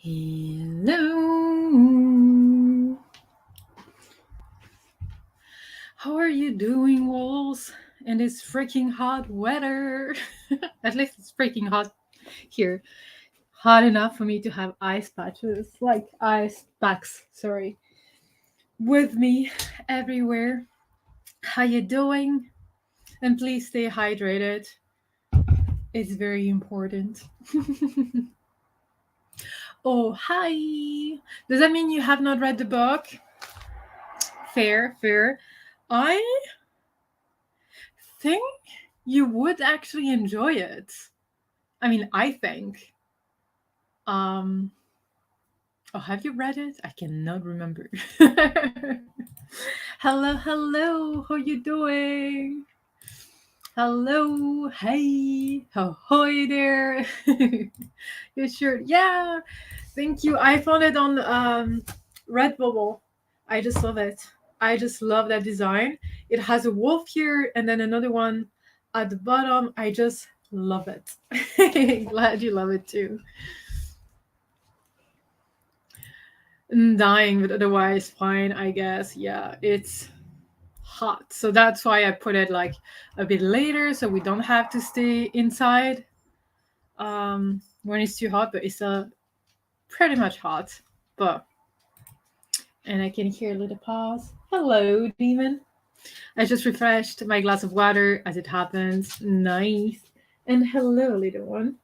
Hello. How are you doing, wolves? In this freaking hot weather? At least it's freaking hot here. Hot enough for me to have ice patches, like ice packs, sorry, with me everywhere. How you doing? And please stay hydrated. It's very important. Oh, hi. Does that mean you have not read the book? Fair, fair. I think you would actually enjoy it. I mean, I think. Um oh, have you read it? I cannot remember. Hello, hello. How you doing? Hello, hey, ahoy there. You sure? Yeah, thank you. I found it on Redbubble. I just love it. I just love that design. It has a wolf here and then another one at the bottom. I just love it. Glad you love it too. Dying, but otherwise fine, I guess. Yeah, it's hot. So that's why I put it like a bit later so we don't have to stay inside when it's too hot, but it's pretty much hot. But and I can hear a little pause. Hello, demon. I just refreshed my glass of water as it happens. Nice. And hello, little one.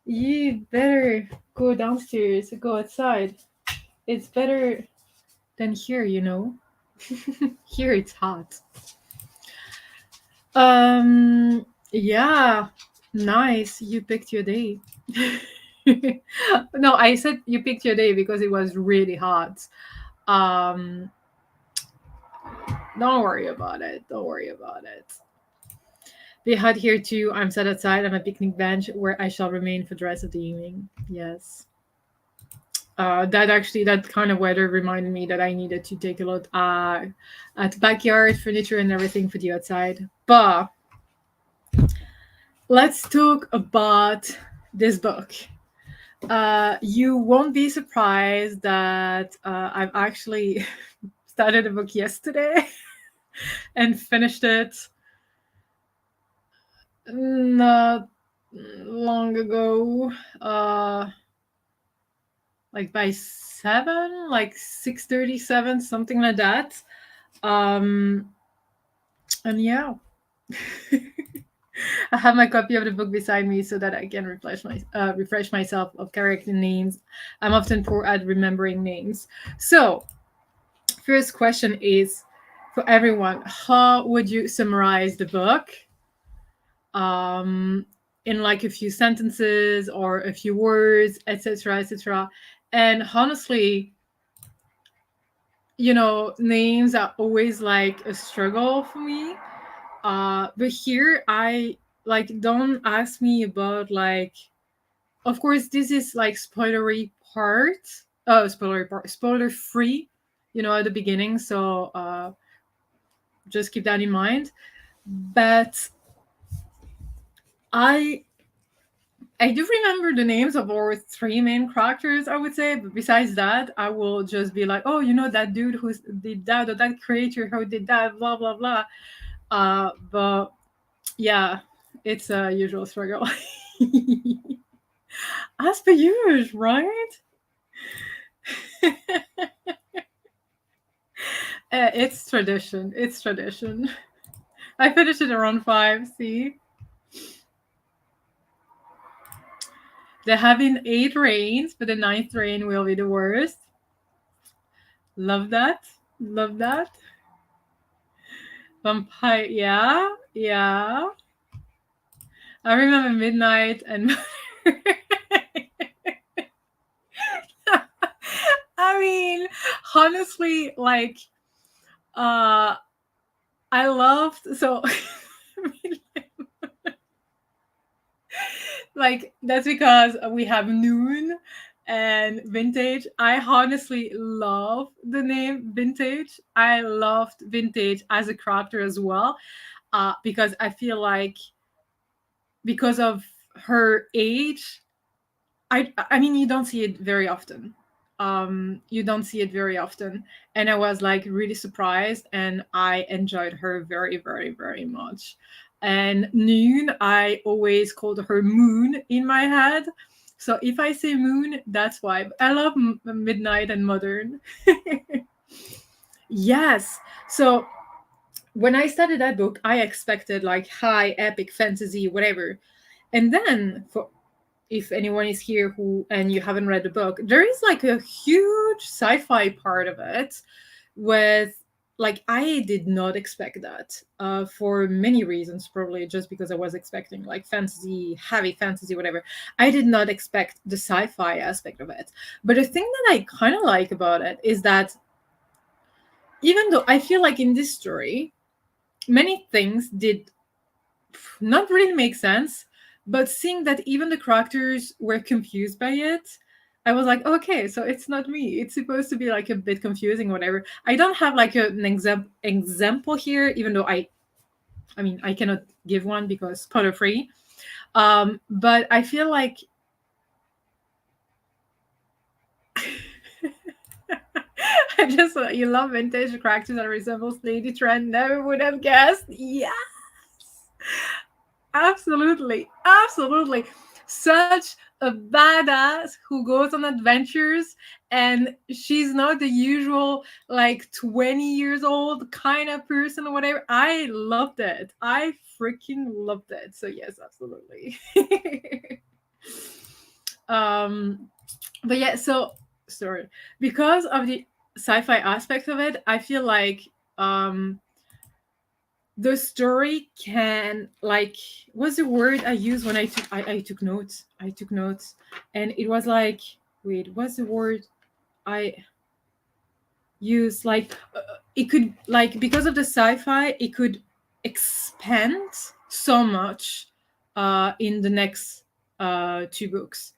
You better go downstairs, go outside. It's better than here. Here it's hot. Yeah, nice. You picked your day. No, I said you picked your day because it was really hot. Um, don't worry about it. Don't worry about it. Be hot here too. I'm sat outside on a picnic bench where I shall remain for the rest of the evening. Yes. That kind of weather reminded me that I needed to take a look at backyard furniture and everything for the outside. But let's talk about this book. You won't be surprised that I've actually started a book yesterday and finished it not long ago. Like by 7, like 6:37, something like that. And yeah. I have my copy of the book beside me so that I can refresh myself of character names. I'm often poor at remembering names. So, first question is for everyone: how would you summarize the book? In like a few sentences or a few words, etc., etc. And honestly, names are always like a struggle for me. But here I like don't ask me about like. Of course, this is like spoilery part. Oh, spoilery part, spoiler free. At the beginning, so just keep that in mind. But I I do remember the names of our three main characters, I would say, but besides that, I will just be like, oh, that dude who did that, or that creator who did that, blah blah blah. But yeah, it's a usual struggle. As per usual, right? It's tradition. It's tradition. I finished it around 5. See, they're having 8 rains, but the ninth rain will be the worst. Love that. Love that. Vampire. Yeah, yeah. I remember midnight and. I mean, honestly, like, I loved so. Like that's because we have Noon and Vintage. I honestly love the name Vintage. I loved Vintage as a character as well, because I feel like because of her age, I mean, you don't see it very often. You don't see it very often, and I was like really surprised, and I enjoyed her very, very, very much. And Noon, I always called her Moon in my head. So if I say Moon, that's why. I love Midnight and Modern. Yes. So when I started that book, I expected like high epic fantasy, whatever. And then, for if anyone is here who and you haven't read the book, there is like a huge sci-fi part of it with like I did not expect that for many reasons, probably just because I was expecting like fantasy, heavy fantasy, whatever. I did not expect the sci-fi aspect of it. But the thing that I kind of like about it is that even though I feel like in this story, many things did not really make sense, but seeing that even the characters were confused by it, I was like, okay, so it's not me. It's supposed to be like a bit confusing, whatever. I don't have like an example here, even though I mean, I cannot give one because spoiler free. But I feel like I just you love vintage characters that resembles Lady Trent. Never would have guessed. Yes, absolutely, absolutely. Such a badass who goes on adventures, and she's not the usual like 20 years old kind of person or whatever. I loved it. I freaking loved it. So yes, absolutely. um but yeah, so sorry, because of the sci-fi aspect of it, I feel like um the story can like what's the word I used when I took notes. I took notes, and it was like, wait, what's the word I used? Like it could like, because of the sci-fi, it could expand so much in the next two books.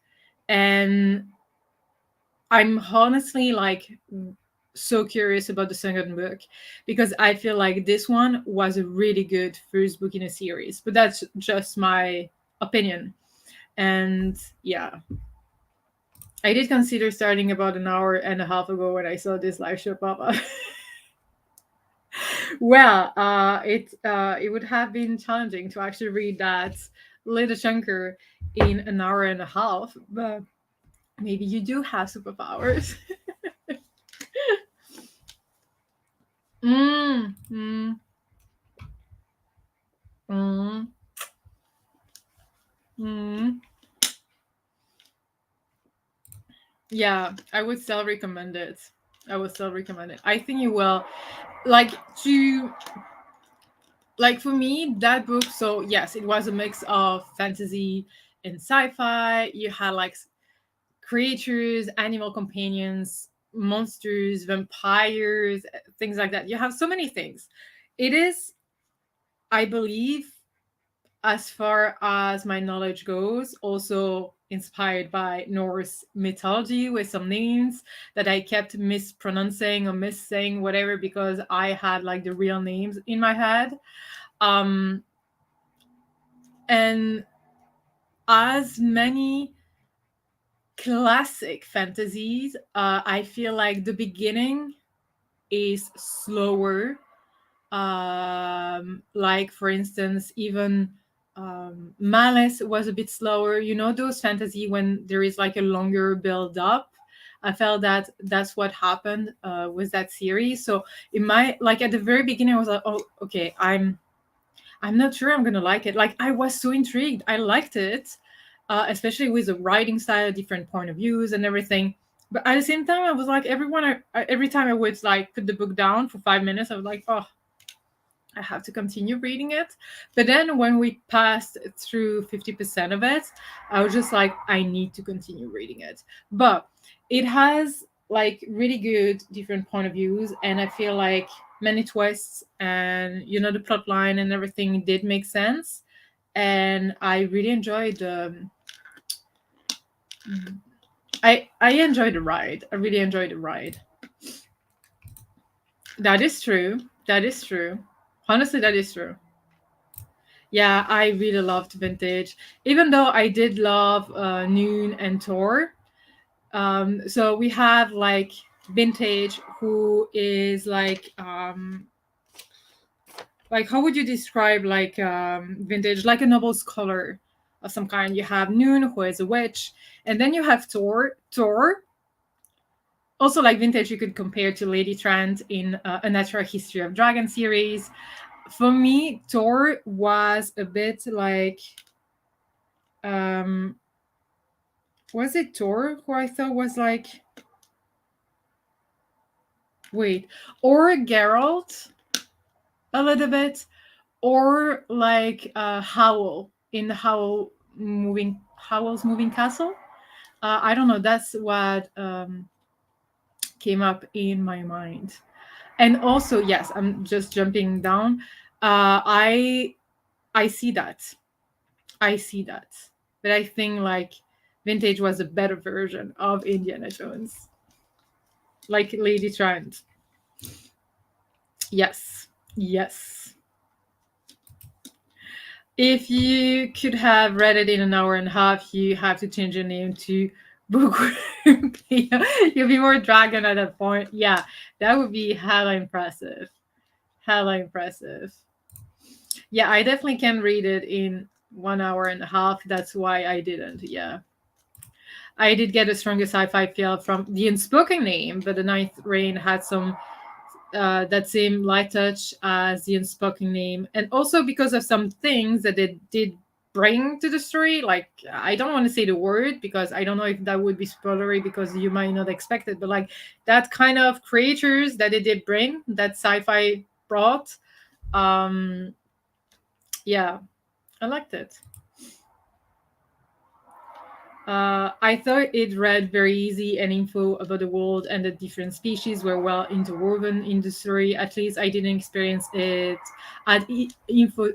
And I'm honestly like so curious about the second book, because I feel like this one was a really good first book in a series. But that's just my opinion. And yeah, I did consider starting about an hour and a half ago when I saw this live show pop up. Well, it would have been challenging to actually read that little chunker in an hour and a half, but maybe you do have superpowers. Mm, mm, mm, mm. Yeah, I would still recommend it. I would still recommend it. I think you will like to like for me that book. So yes, it was a mix of fantasy and sci-fi. You had like creatures, animal companions, monsters, vampires, things like that. You have so many things. It is, I believe, as far as my knowledge goes, also inspired by Norse mythology with some names that I kept mispronouncing or missaying, whatever, because I had like the real names in my head. Um, and as many classic fantasies, I feel like the beginning is slower. Like for instance, even Malice was a bit slower. You know, those fantasy when there is like a longer build up. I felt that that's what happened with that series. So it might like at the very beginning, I was like, oh, okay, I'm not sure I'm gonna like it. Like I was so intrigued. I liked it, especially with the writing style, different point of views, and everything. But at the same time, I was like, every time I would like put the book down for 5 minutes, I was like, oh, I have to continue reading it. But then when we passed through 50% of it, I was just like, I need to continue reading it. But it has like really good different point of views, and I feel like many twists and the plot line and everything did make sense. And I really enjoyed I enjoyed the ride. I really enjoyed the ride. That is true. That is true. Honestly, that is true. Yeah, I really loved vintage, even though I did love Noon and Tor. So we have like vintage, who is like how would you describe like vintage, like a noble scholar of some kind. You have Noon, who is a witch, and then you have Tor, also like vintage. You could compare to Lady Trant in A Natural History of Dragon series. For me, Tor was a bit like um was it Tor who I thought was like, wait, or Geralt a little bit, or like Howl in Howl's Moving Castle. I don't know. That's what came up in my mind. And also, yes, I'm just jumping down. I see that. I see that. But I think like vintage was a better version of Indiana Jones, like Lady Trant. Yes, yes. If you could have read it in an hour and a half, you have to change your name to Booktuber. You'll be more dragon at that point. Yeah, that would be hella impressive. Hella impressive. Yeah, I definitely can read it in 1 hour and a half. That's why I didn't. Yeah. I did get a stronger sci-fi feel from the unspoken name, but the Ninth Reign had some that same light touch as the unspoken name, and also because of some things that it did bring to the story. Like, I don't want to say the word because I don't know if that would be spoilery because you might not expect it, but like that kind of creatures that it did bring, that sci-fi brought. Um, yeah, I liked it. I thought it read very easy, and info about the world and the different species were well interwoven in the story. At least I didn't experience it as info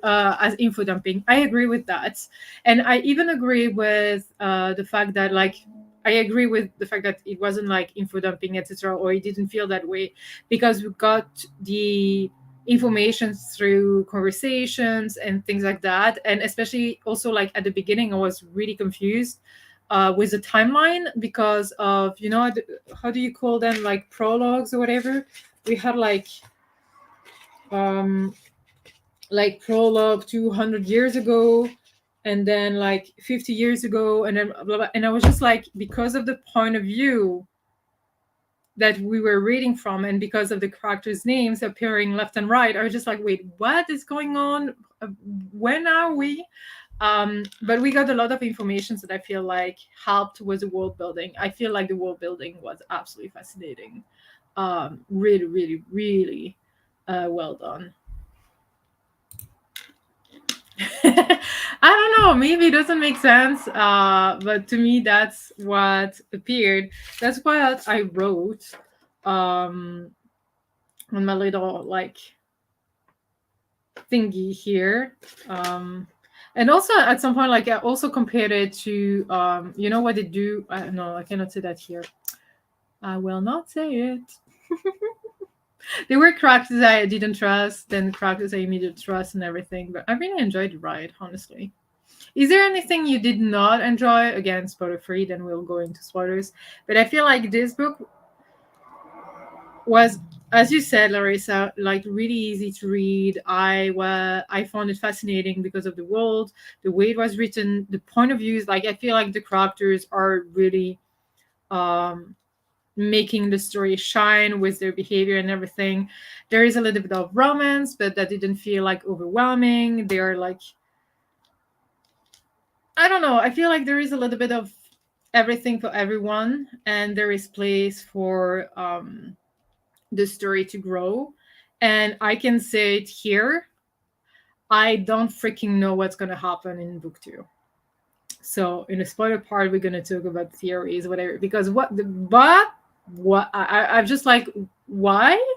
dumping. I agree with that, and I even agree with the fact that like I agree with the fact that it wasn't like info dumping, etc., or it didn't feel that way because we got the information through conversations and things like that, and especially also like at the beginning I was really confused with the timeline because of how do you call them, like prologues or whatever. We had um like prologue 200 years ago, and then like 50 years ago, and then blah, blah, and I was just like, because of the point of view that we were reading from and because of the characters names appearing left and right, I was just like, wait, what is going on? When are we? But we got a lot of information that I feel like helped with the world building. I feel like the world building was absolutely fascinating. Really, really, really well done. I don't know. Maybe it doesn't make sense, but to me, that's what appeared. That's what I wrote um, on my little like thingy here. And also at some point, like I also compared it to you know what they do. No, I cannot say that here. I will not say it. There were characters I didn't trust, then characters I immediately trust and everything. But I really enjoyed the ride, honestly. Is there anything you did not enjoy? Again, spoiler free, then we'll go into spoilers. But I feel like this book was, as you said, Larissa, like really easy to read. I found it fascinating because of the world, the way it was written, the point of views. Like I feel like the characters are really um making the story shine with their behavior and everything. There is a little bit of romance, but that didn't feel like overwhelming. They are like, I don't know. I feel like there is a little bit of everything for everyone, and there is place for the story to grow. And I can say it here. I don't freaking know what's gonna happen in book two. So in the spoiler part, we're gonna talk about theories, whatever. Because I'm just like, why?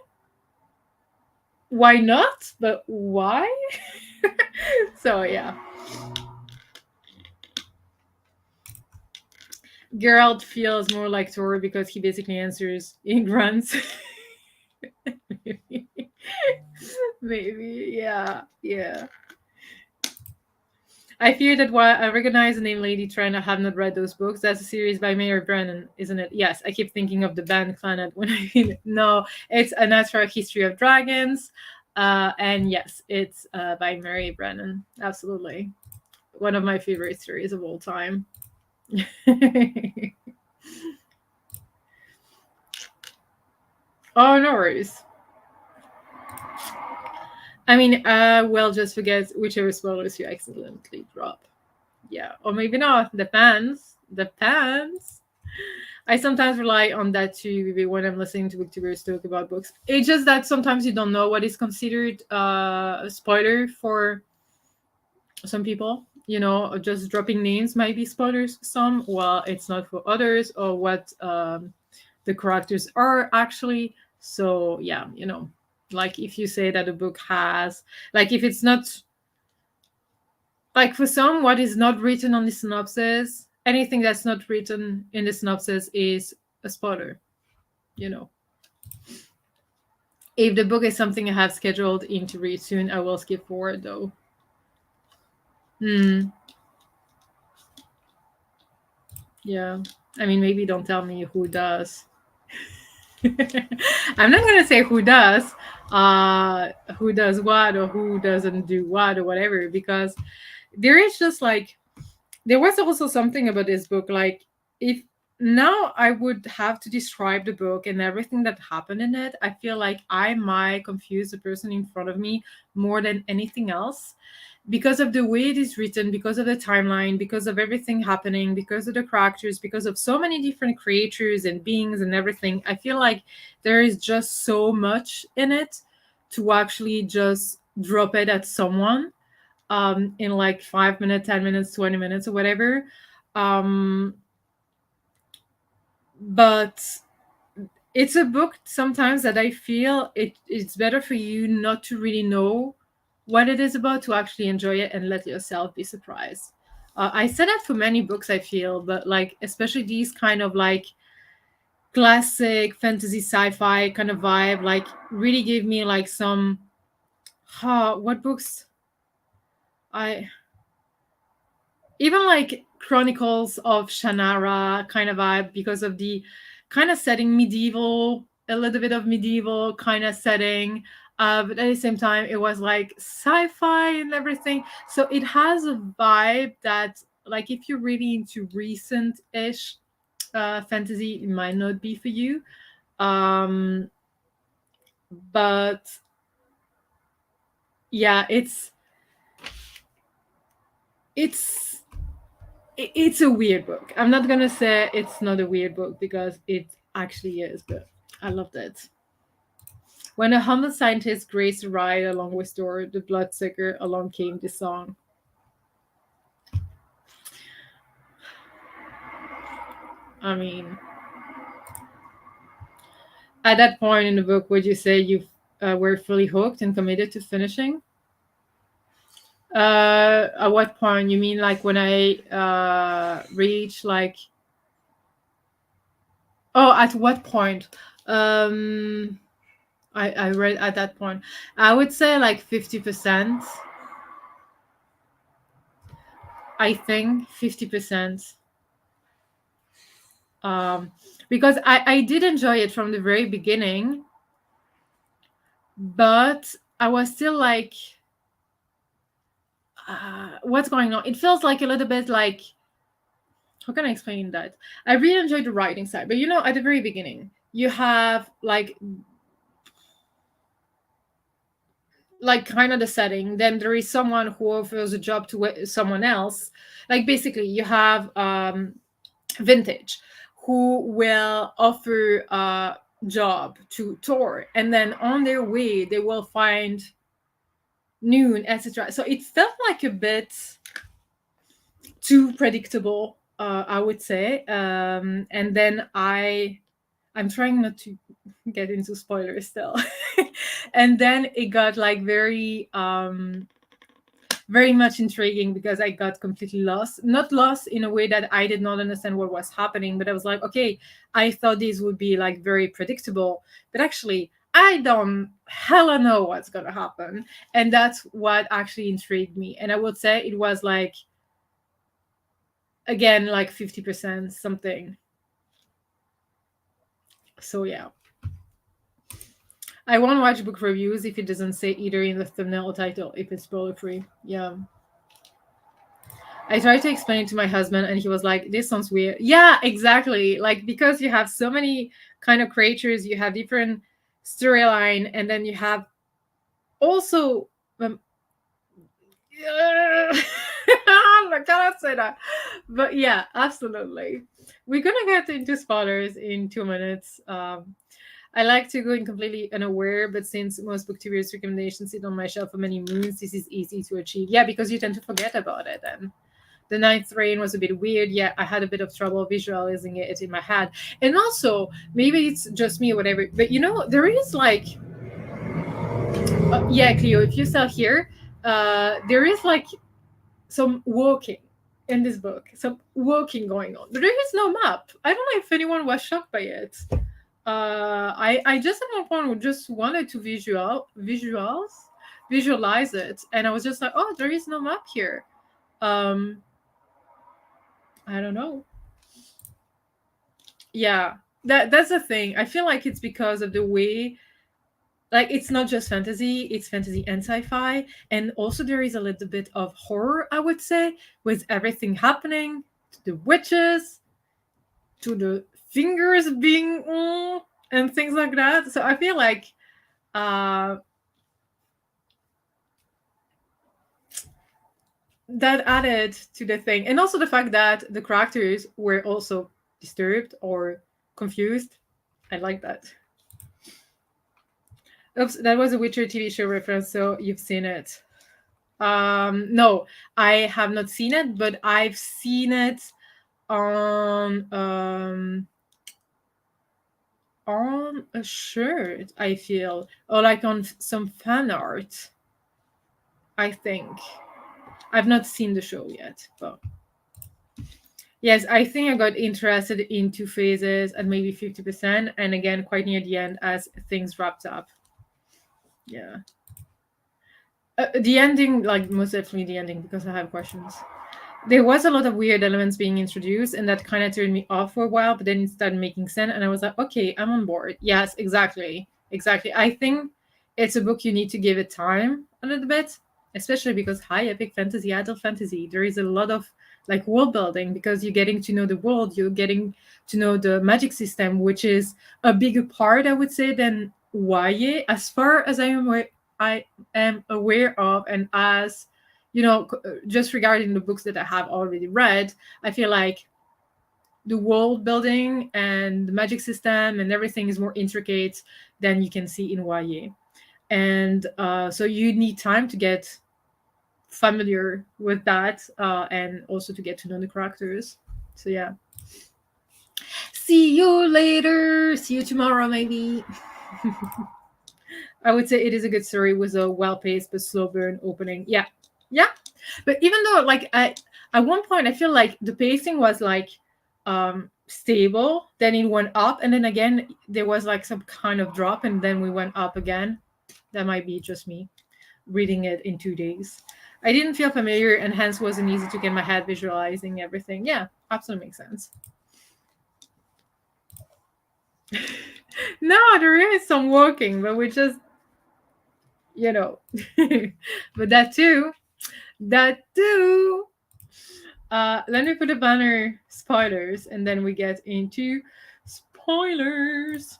Why not? But why? So yeah. Geralt feels more like Thor because he basically answers in grunts. Maybe. Maybe. Yeah. Yeah. I fear that while I recognize the name Lady Trent, I have not read those books. That's a series by Mary Brennan, isn't it? Yes, I keep thinking of the band Planet when I mean no, it's A Natural History of Dragons. And yes, it's by Mary Brennan. Absolutely. One of my favorite series of all time. Oh, no worries. I mean, well, just forget whichever spoilers you accidentally drop. Yeah, or maybe not. Depends. Depends. I sometimes rely on that too when I'm listening to booktubers talk about books. It's just that sometimes you don't know what is considered a spoiler for some people. You know, just dropping names might be spoilers for some, while it's not for others, or what the characters are actually. So yeah, you know, like if you say that a book has, like if it's not, like for some, what is not written on the synopsis, anything that's not written in the synopsis is a spoiler, you know. If the book is something I have scheduled in to read soon, I will skip forward though. Hmm. Yeah. I mean, maybe don't tell me who does. I'm not gonna say who does what or who doesn't do what or whatever, because there is just like, there was also something about this book, like if now I would have to describe the book and everything that happened in it, I feel like I might confuse the person in front of me more than anything else, because of the way it is written, because of the timeline, because of everything happening, because of the characters, because of so many different creatures and beings and everything. I feel like there is just so much in it to actually just drop it at someone in like 5 minutes, 10 minutes, 20 minutes, or whatever. Um, but it's a book sometimes that I feel it's better for you not to really know what it is about, to actually enjoy it and let yourself be surprised. I said that for many books, I feel, but like especially these kind of like classic fantasy sci-fi kind of vibe, like really gave me like some, what books I even like Chronicles of Shannara kind of vibe, because of the kind of setting, medieval, a little bit of medieval kind of setting. But at the same time, it was like sci-fi and everything. So it has a vibe that, like, if you're really into recent-ish fantasy, it might not be for you. Um, but yeah, it's it's a weird book. I'm not gonna say it's not a weird book, because it actually is, but I loved it. When a humble scientist graced a ride along with Dora the Bloodsucker, along came the song. I mean, at that point in the book, would you say you were fully hooked and committed to finishing? At what point? You mean like when I reach like? Oh, at what point? Um, I read at that point. I would say like 50%. I think 50%. Because I did enjoy it from the very beginning, but I was still like, what's going on? It feels like a little bit like, how can I explain that? I really enjoyed the writing side, but you know, at the very beginning, you have like kind of the setting, then there is someone who offers a job to someone else. Like basically you have Vintage, who will offer a job to Tor, and then on their way they will find Noon, etc. So it felt like a bit too predictable, I would say. And then I'm trying not to get into spoilers still. And then it got like very much intriguing, because I got completely lost. Not lost in a way that I did not understand what was happening, but I was like, okay, I thought these would be like very predictable, but actually I don't hella know what's gonna happen. And that's what actually intrigued me. And I would say it was like, again, like 50% something. So yeah. I won't watch book reviews if it doesn't say either in the thumbnail or title, if it's spoiler free. Yeah. I tried to explain it to my husband and he was like, this sounds weird. Yeah, exactly. Like, because you have so many kind of creatures, you have different storyline, and then you have also I cannot say that. But yeah, absolutely. We're gonna get into spoilers in 2 minutes. I like to go in completely unaware, but since most Booktubers' recommendations sit on my shelf for many moons, this is easy to achieve. Yeah, because you tend to forget about it then. The Ninth Rain was a bit weird. Yeah, I had a bit of trouble visualizing it in my head. And also, maybe it's just me or whatever, but there is like, yeah, Cleo, if you're still here, there is like some walking in this book, some walking going on. But there is no map. I don't know if anyone was shocked by it. I just at one point just wanted to visualize it, and I was just like, oh, there is no map here. I don't know. Yeah, that's the thing. I feel like it's because of the way, like, it's not just fantasy, it's fantasy and sci-fi, and also there is a little bit of horror, I would say, with everything happening to the witches, to the fingers being and things like that. So I feel like uh that added to the thing, and also the fact that the characters were also disturbed or confused. I like that. Oops, that was a Witcher TV show reference, so you've seen it. No, I have not seen it, but I've seen it on a shirt, I feel, or like on some fan art, I think. I've not seen the show yet, but yes, I think I got interested in two phases at maybe 50%, and again, quite near the end as things wrapped up. Yeah. The ending, like, most definitely the ending, because I have questions. There was a lot of weird elements being introduced, and that kind of turned me off for a while, but then it started making sense, and I was like, okay, I'm on board. Yes, exactly. Exactly. I think it's a book you need to give it time a little bit, especially because high epic fantasy, adult fantasy, there is a lot of like world building, because you're getting to know the world, you're getting to know the magic system, which is a bigger part, I would say, than YA, as far as I am aware of, and as just regarding the books that I have already read, I feel like the world building and the magic system and everything is more intricate than you can see in YA. And so you need time to get familiar with that, and also to get to know the characters. So yeah. See you later. See you tomorrow, maybe. I would say it is a good story with a well-paced but slow burn opening. Yeah, yeah. But even though, like, at one point I feel like the pacing was like stable, then it went up, and then again there was like some kind of drop, and then we went up again. That might be just me reading it in 2 days. I didn't feel familiar, and hence wasn't easy to get my head visualizing everything. Yeah, absolutely makes sense. No, there is some walking, but we just, but that too. Let me put a banner spoilers, and then we get into spoilers.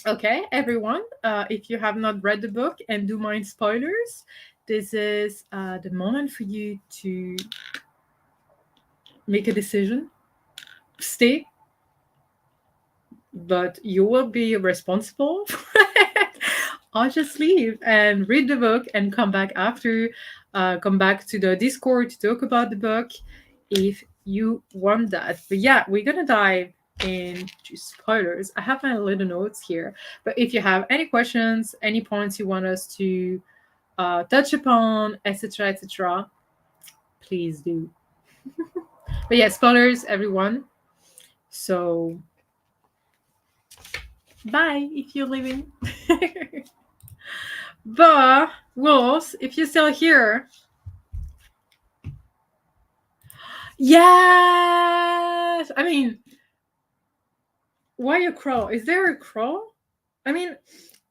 Okay, everyone, if you have not read the book and do mind spoilers, this is the moment for you to make a decision. Stay, but you will be responsible for it. I'll just leave and read the book and come back after. Come back to the Discord to talk about the book if you want that. But yeah, we're gonna dive into spoilers. I have my little notes here, but if you have any questions, any points you want us to touch upon, etc., please do. But yeah, spoilers, everyone. So Bye if you're leaving. But Wolves, if you're still here, yes. I mean, why a crow? Is there a crow? I mean,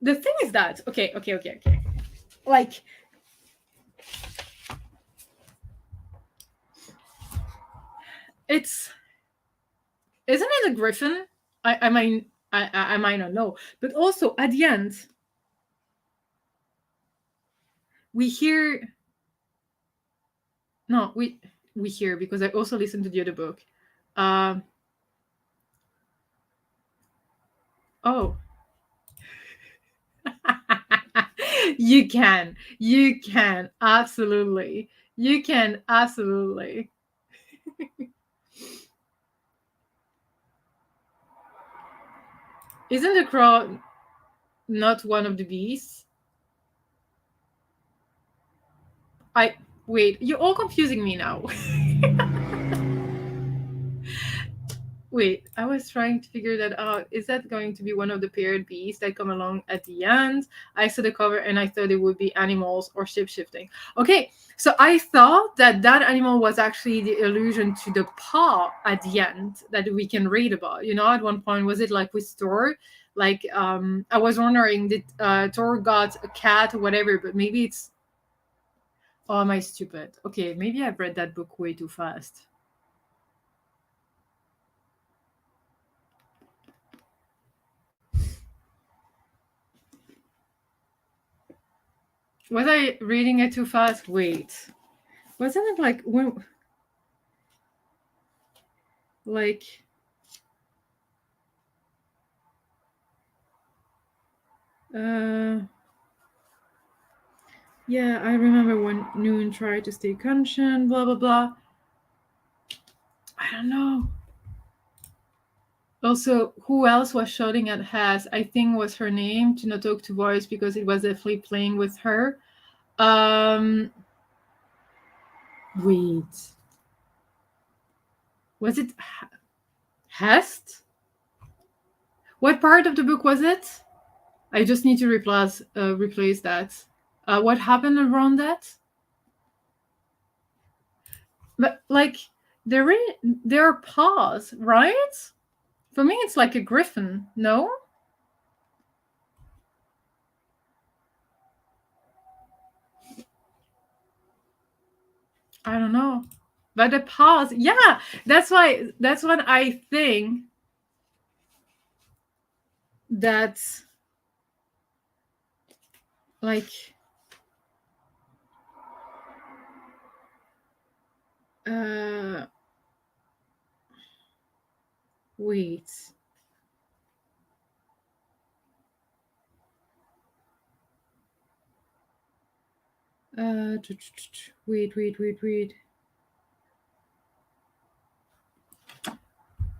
the thing is that okay. Like, it's isn't it a griffin? I might I might not know, but also at the end we hear no we hear because I also listened to the other book. Um, oh, you can absolutely, you can absolutely. Isn't the crow not one of the beasts? I wait. You're all confusing me now. Wait, I was trying to figure that out. Is that going to be one of the paired beasts that come along at the end? I saw the cover and I thought it would be animals or shape shifting. Okay, so I thought that that animal was actually the allusion to the paw at the end that we can read about. You know, at one point, was it like with Thor? Like, I was wondering, did Thor got a cat or whatever? But maybe it's. Oh, am I stupid? Okay, maybe I've read that book way too fast. Was I reading it too fast? Wait. Wasn't it like when like yeah, I remember when Noon tried to stay conscious, blah blah blah. I don't know. Also, who else was shouting at Has? I think was her name to not talk to voice because it was definitely playing with her. Wait. Was it Hest? What part of the book was it? I just need to replace that. What happened around that? But like there are paws, right? For me, it's like a griffin. No, I don't know. But the paws, yeah, that's why. That's what I think. That's like uh wait. Wait.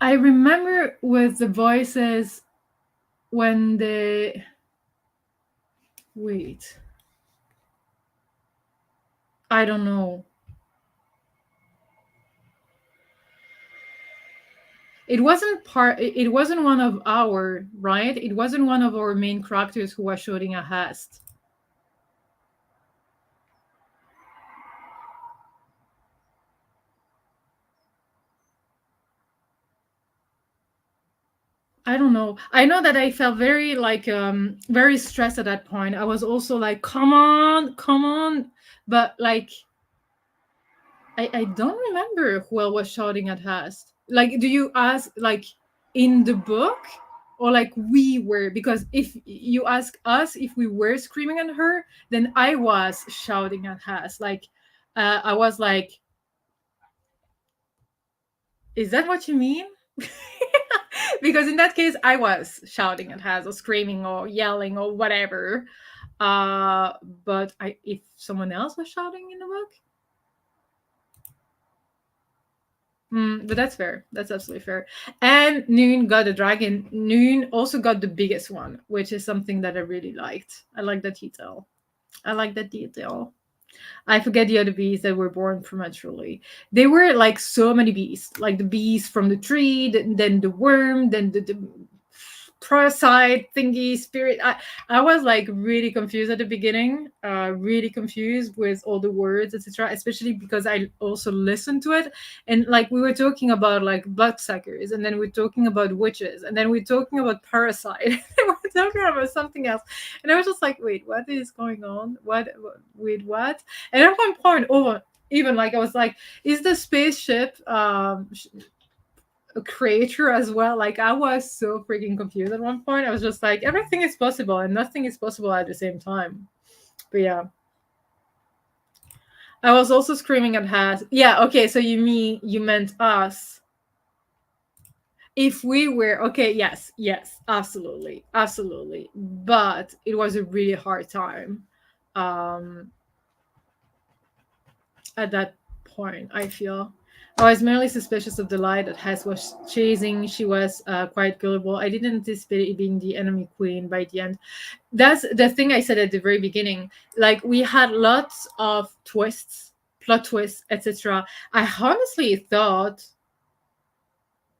I remember with the voices when the wait. I don't know. It wasn't one of our, right? It wasn't one of our main characters who was shooting a Hest. I don't know. I know that I felt very like very stressed at that point. I was also like, come on. But like I don't remember who else was shouting at Hast. Like, do you ask like in the book or like we were? Because if you ask us if we were screaming at her, then I was shouting at Hast. Like, I was like, is that what you mean? Because in that case, I was shouting at Has or screaming or yelling or whatever. But if someone else was shouting in the book, but that's fair. That's absolutely fair. And Noon got a dragon. Noon also got the biggest one, which is something that I really liked. I like that detail. I forget the other bees that were born prematurely. They were like so many bees, like the bees from the tree, then the worm, then the parasite thingy spirit. I was like really confused at the beginning, really confused with all the words, etc., especially because I also listened to it, and like we were talking about like bloodsuckers, and then we're talking about witches, and then we're talking about parasite, and we're talking about something else, and I was just like, wait, what is going on? Wait, what? And at one point over, even like I was like, is the spaceship a creator as well? Like I was so freaking confused at one point. I was just like, everything is possible and nothing is possible at the same time. But yeah, I was also screaming at Has. Yeah, okay, so you meant us. If we were okay, yes, absolutely, absolutely. But it was a really hard time um at that point, I feel. I was merely suspicious of the lie that Hess was chasing. She was quite gullible. I didn't anticipate it being the enemy queen by the end. That's the thing I said at the very beginning. Like, we had lots of twists, plot twists, etc. I honestly thought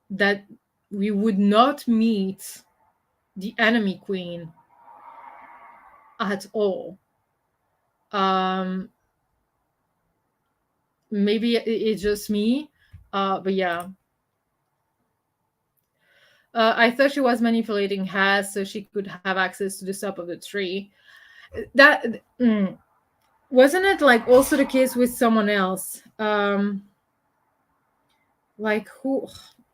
that we would not meet the enemy queen at all. Um, maybe it's just me, but yeah. I thought she was manipulating Has so she could have access to the top of the tree. That wasn't it like also the case with someone else? Like who?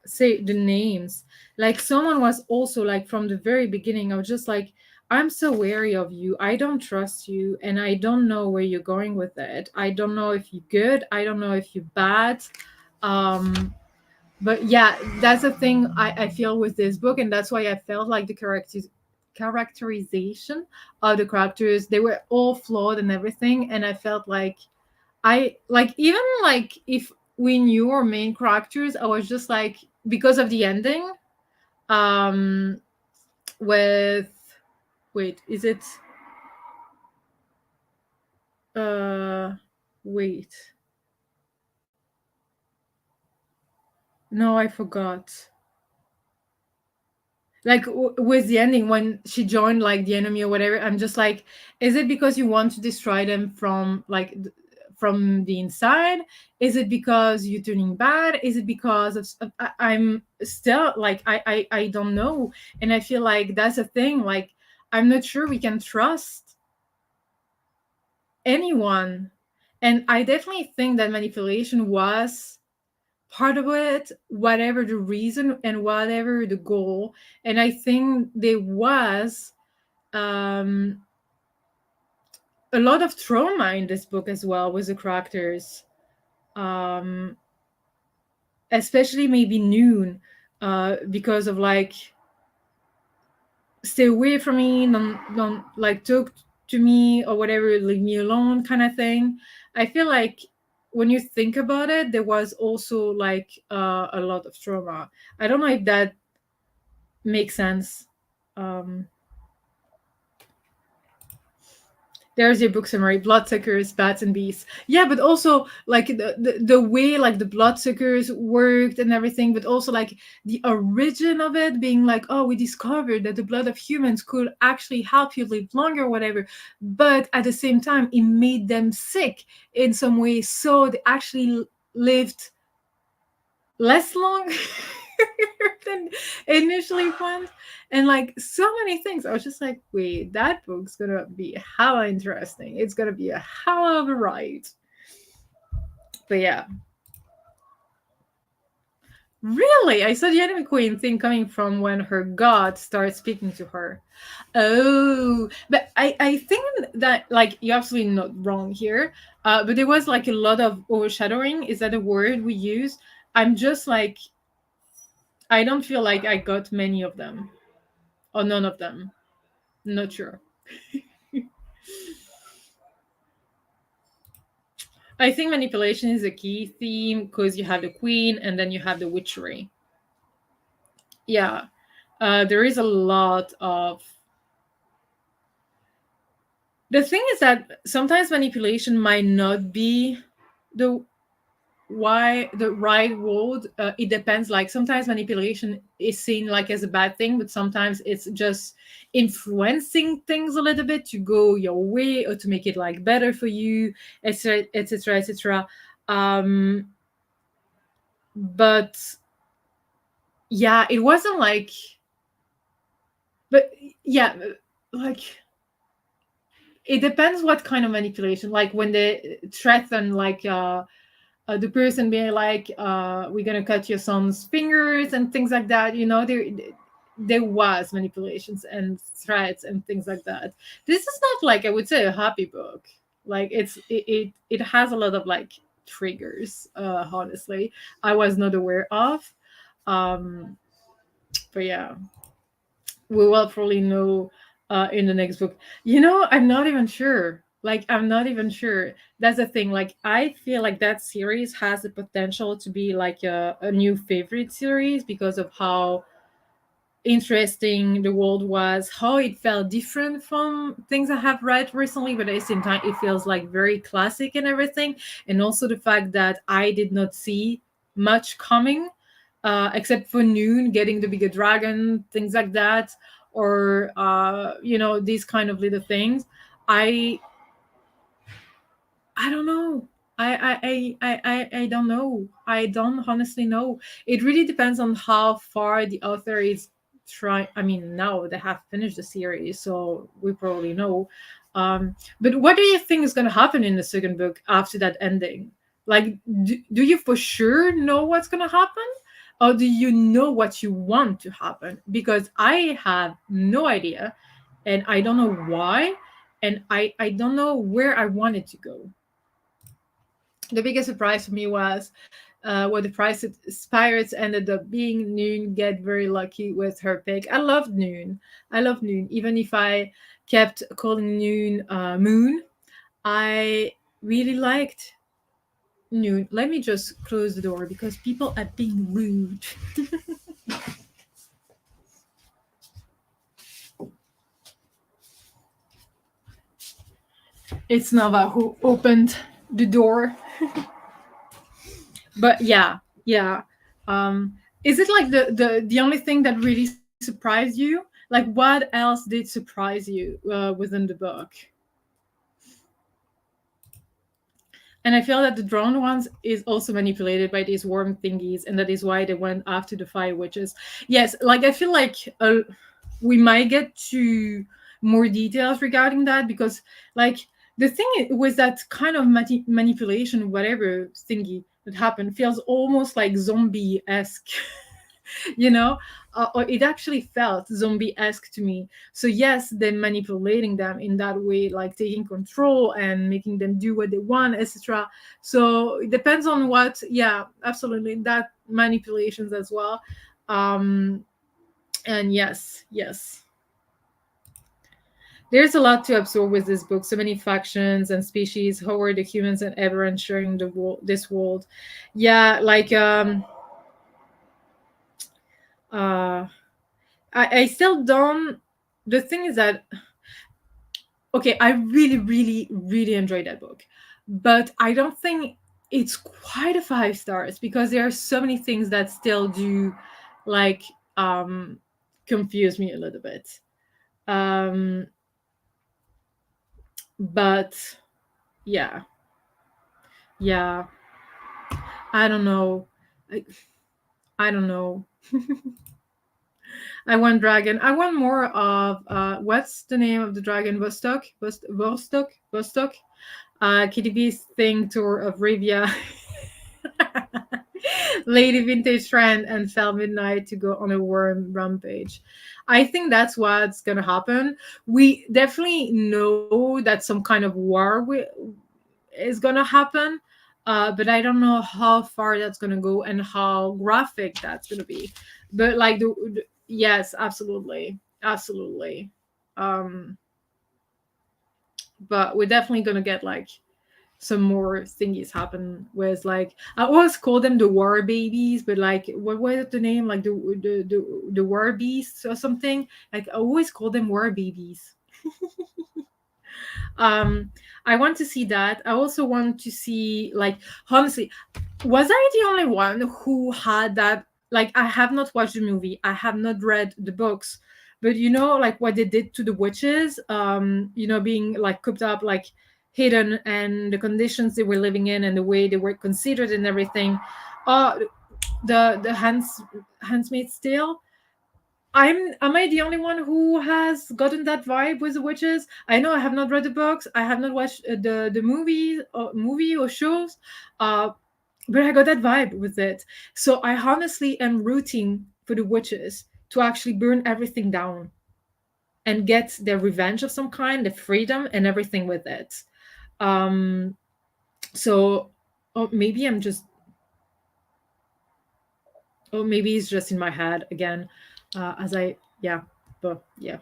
Say the names. Like someone was also like from the very beginning. I was just like, I'm so wary of you. I don't trust you, and I don't know where you're going with it. I don't know if you're good. I don't know if you're bad. Um, but yeah, that's the thing I feel with this book, and that's why I felt like the characterization of the characters, they were all flawed and everything, and I felt like I like, even like if we knew our main characters, I was just like, because of the ending, um with, wait, is it uh wait, no, I forgot. Like with the ending when she joined like the enemy or whatever, I'm just like, is it because you want to destroy them from like from the inside? Is it because you're turning bad? Is it because of I'm still like, I don't know. And I feel like that's a thing, like I'm not sure we can trust anyone. And I definitely think that manipulation was part of it, whatever the reason and whatever the goal. And I think there was um, a lot of trauma in this book as well with the characters, um, especially maybe Noon, because of like, stay away from me, don't like talk to me or whatever, leave me alone kind of thing. I feel like when you think about it, there was also like a lot of trauma. I don't know if that makes sense. um there's your book summary: bloodsuckers, bats and beasts. Yeah, but also like the way like the bloodsuckers worked and everything, but also like the origin of it being like, oh, we discovered that the blood of humans could actually help you live longer or whatever, but at the same time it made them sick in some way, so they actually lived less long than initially planned. And like so many things, I was just like, wait, that book's gonna be hella interesting. It's gonna be a hell of a ride. But yeah, really, I saw the enemy queen thing coming from when her god starts speaking to her. Oh, but I think that like you're absolutely not wrong here. But there was like a lot of overshadowing. Is that a word we use? I'm just like, I don't feel like I got many of them, or none of them. Not sure. I think manipulation is a key theme because you have the queen and then you have the witchery. Yeah, there is a lot of. The thing is that sometimes manipulation might not be the why the right word, it depends. Like sometimes manipulation is seen like as a bad thing, but sometimes it's just influencing things a little bit to go your way or to make it like better for you, etc, etc, etc. um but yeah, it wasn't like, but yeah, like it depends what kind of manipulation. Like when they threaten, like the person being like, we're gonna cut your son's fingers and things like that, there was manipulations and threats and things like that. This is not like, I would say, a happy book. Like it has a lot of like triggers, honestly, I was not aware of. um but yeah, we will probably know in the next book. I'm not even sure. Like, I'm not even sure. That's the thing. Like, I feel like that series has the potential to be like a new favorite series because of how interesting the world was, how it felt different from things I have read recently, but at the same time, it feels like very classic and everything. And also the fact that I did not see much coming, except for Noon getting the bigger dragon, things like that, or these kind of little things. I I don't know. I don't know. I don't honestly know. It really depends on how far the author is trying. I mean, now they have finished the series, so we probably know. But what do you think is going to happen in the second book after that ending? Like, do you for sure know what's going to happen? Or do you know what you want to happen? Because I have no idea, and I don't know why, and I don't know where I want it to go. The biggest surprise for me was what the price pirates ended up being. Noon get very lucky with her pick. I loved Noon. I love Noon. Even if I kept calling Noon Moon, I really liked Noon. Let me just close the door because people are being rude. It's Nava who opened the door. But yeah, yeah. Is it like the only thing that really surprised you? Like, what else did surprise you within the book? And I feel that the drowned ones is also manipulated by these worm thingies, and that is why they went after the fire witches. Yes, like I feel like we might get to more details regarding that, because like the thing was that kind of manipulation, whatever thingy that happened, feels almost like zombie esque. you know or it actually felt zombie-esque to me. So yes, they're manipulating them in that way, like taking control and making them do what they want, etc. So it depends on what. Yeah, absolutely, that manipulations as well. um and yes, yes, there's a lot to absorb with this book. So many factions and species. How are the humans and everyone sharing this world? Yeah, like uh I still don't. The thing is that, okay, I really, really, really enjoyed that book, but I don't think it's quite a 5 stars because there are so many things that still do, like, um, confuse me a little bit. Um, but yeah, yeah, I don't know. I, I don't know. I want dragon. I want more of what's the name of the dragon? Vostok, Vostok. Kitty B's thing tour of Ravia. Lady Vintage Trend and Fell Midnight to go on a worm rampage. I think that's what's gonna happen. We definitely know that some kind of war is gonna happen, but I don't know how far that's gonna go and how graphic that's gonna be. But like yes, absolutely, absolutely. Um, but we're definitely gonna get like some more thingies happen with, like, I always call them the war babies, but like what was the name, like the war beasts or something. Like I always call them war babies. um I want to see that. I also want to see, like, honestly, was I the only one who had that? Like, I have not watched the movie, I have not read the books, but like what they did to the witches, being like cooped up, like hidden, and the conditions they were living in, and the way they were considered and everything. Uh, the Handmaid's Tale. Am I the only one who has gotten that vibe with the witches? I know I have not read the books. I have not watched the movie or shows, uh, but I got that vibe with it. So I honestly am rooting for the witches to actually burn everything down and get their revenge of some kind, the freedom and everything with it. Um, so, or maybe I'm just, or maybe it's just in my head again, as I, yeah, but yeah.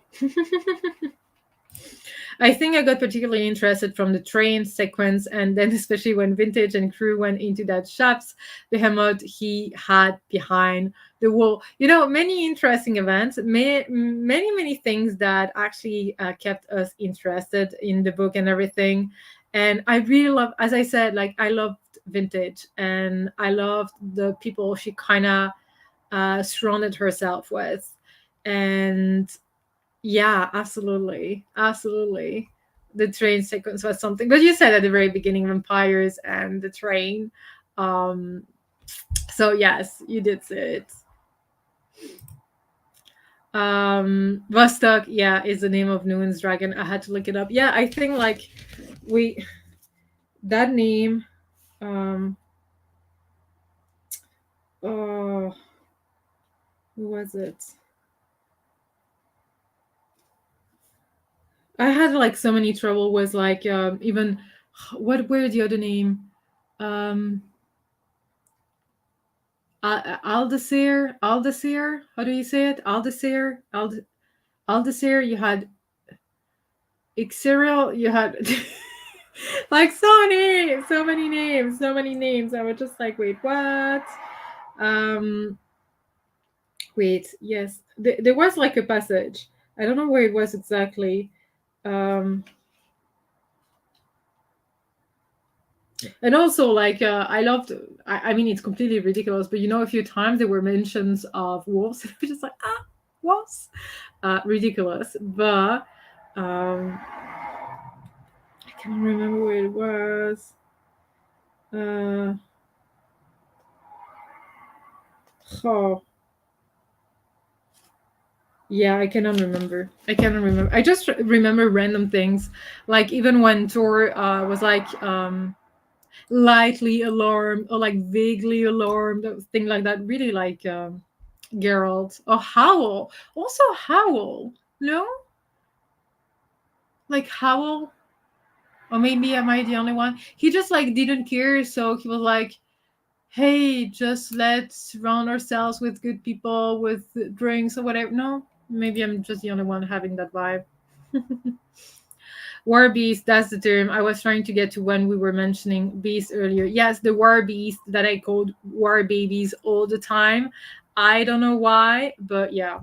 I think I got particularly interested from the train sequence, and then especially when Vintage and crew went into that shops behemoth he had behind the wall. Many interesting events, many things that actually kept us interested in the book and everything. And I really love, as I said, like I loved Vintage, and I loved the people she kind of surrounded herself with, and yeah, absolutely. Absolutely. The train sequence was something. But you said at the very beginning, vampires and the train. Um, so yes, you did say it. Vostok, yeah, is the name of Noon's dragon. I had to look it up. Yeah, I think like we that name, um oh, who was it? I had like so many trouble with like even what were the other name? Um Aldecir. How do you say it? Aldecir. You had Ixerial. You had like so many names. I was just like, wait, what? Um, wait, yes, there was like a passage. I don't know where it was exactly. Um, and also like I loved. I mean, it's completely ridiculous, but a few times there were mentions of wolves. And I was just like, wolves. Ridiculous, but I can't remember where it was. Uh, oh, yeah, I cannot remember. I cannot remember. I just remember random things, like even when Thor was like lightly alarmed or like vaguely alarmed, thing like that. Really like Geralt or Howl. Also Howl. No, like Howl. Or maybe am I the only one? He just like didn't care, so he was like, hey, just let's surround ourselves with good people, with drinks or whatever. No, maybe I'm just the only one having that vibe. War beast, that's the term I was trying to get to when we were mentioning beast earlier. Yes, the war beast that I called war babies all the time. I don't know why, but yeah.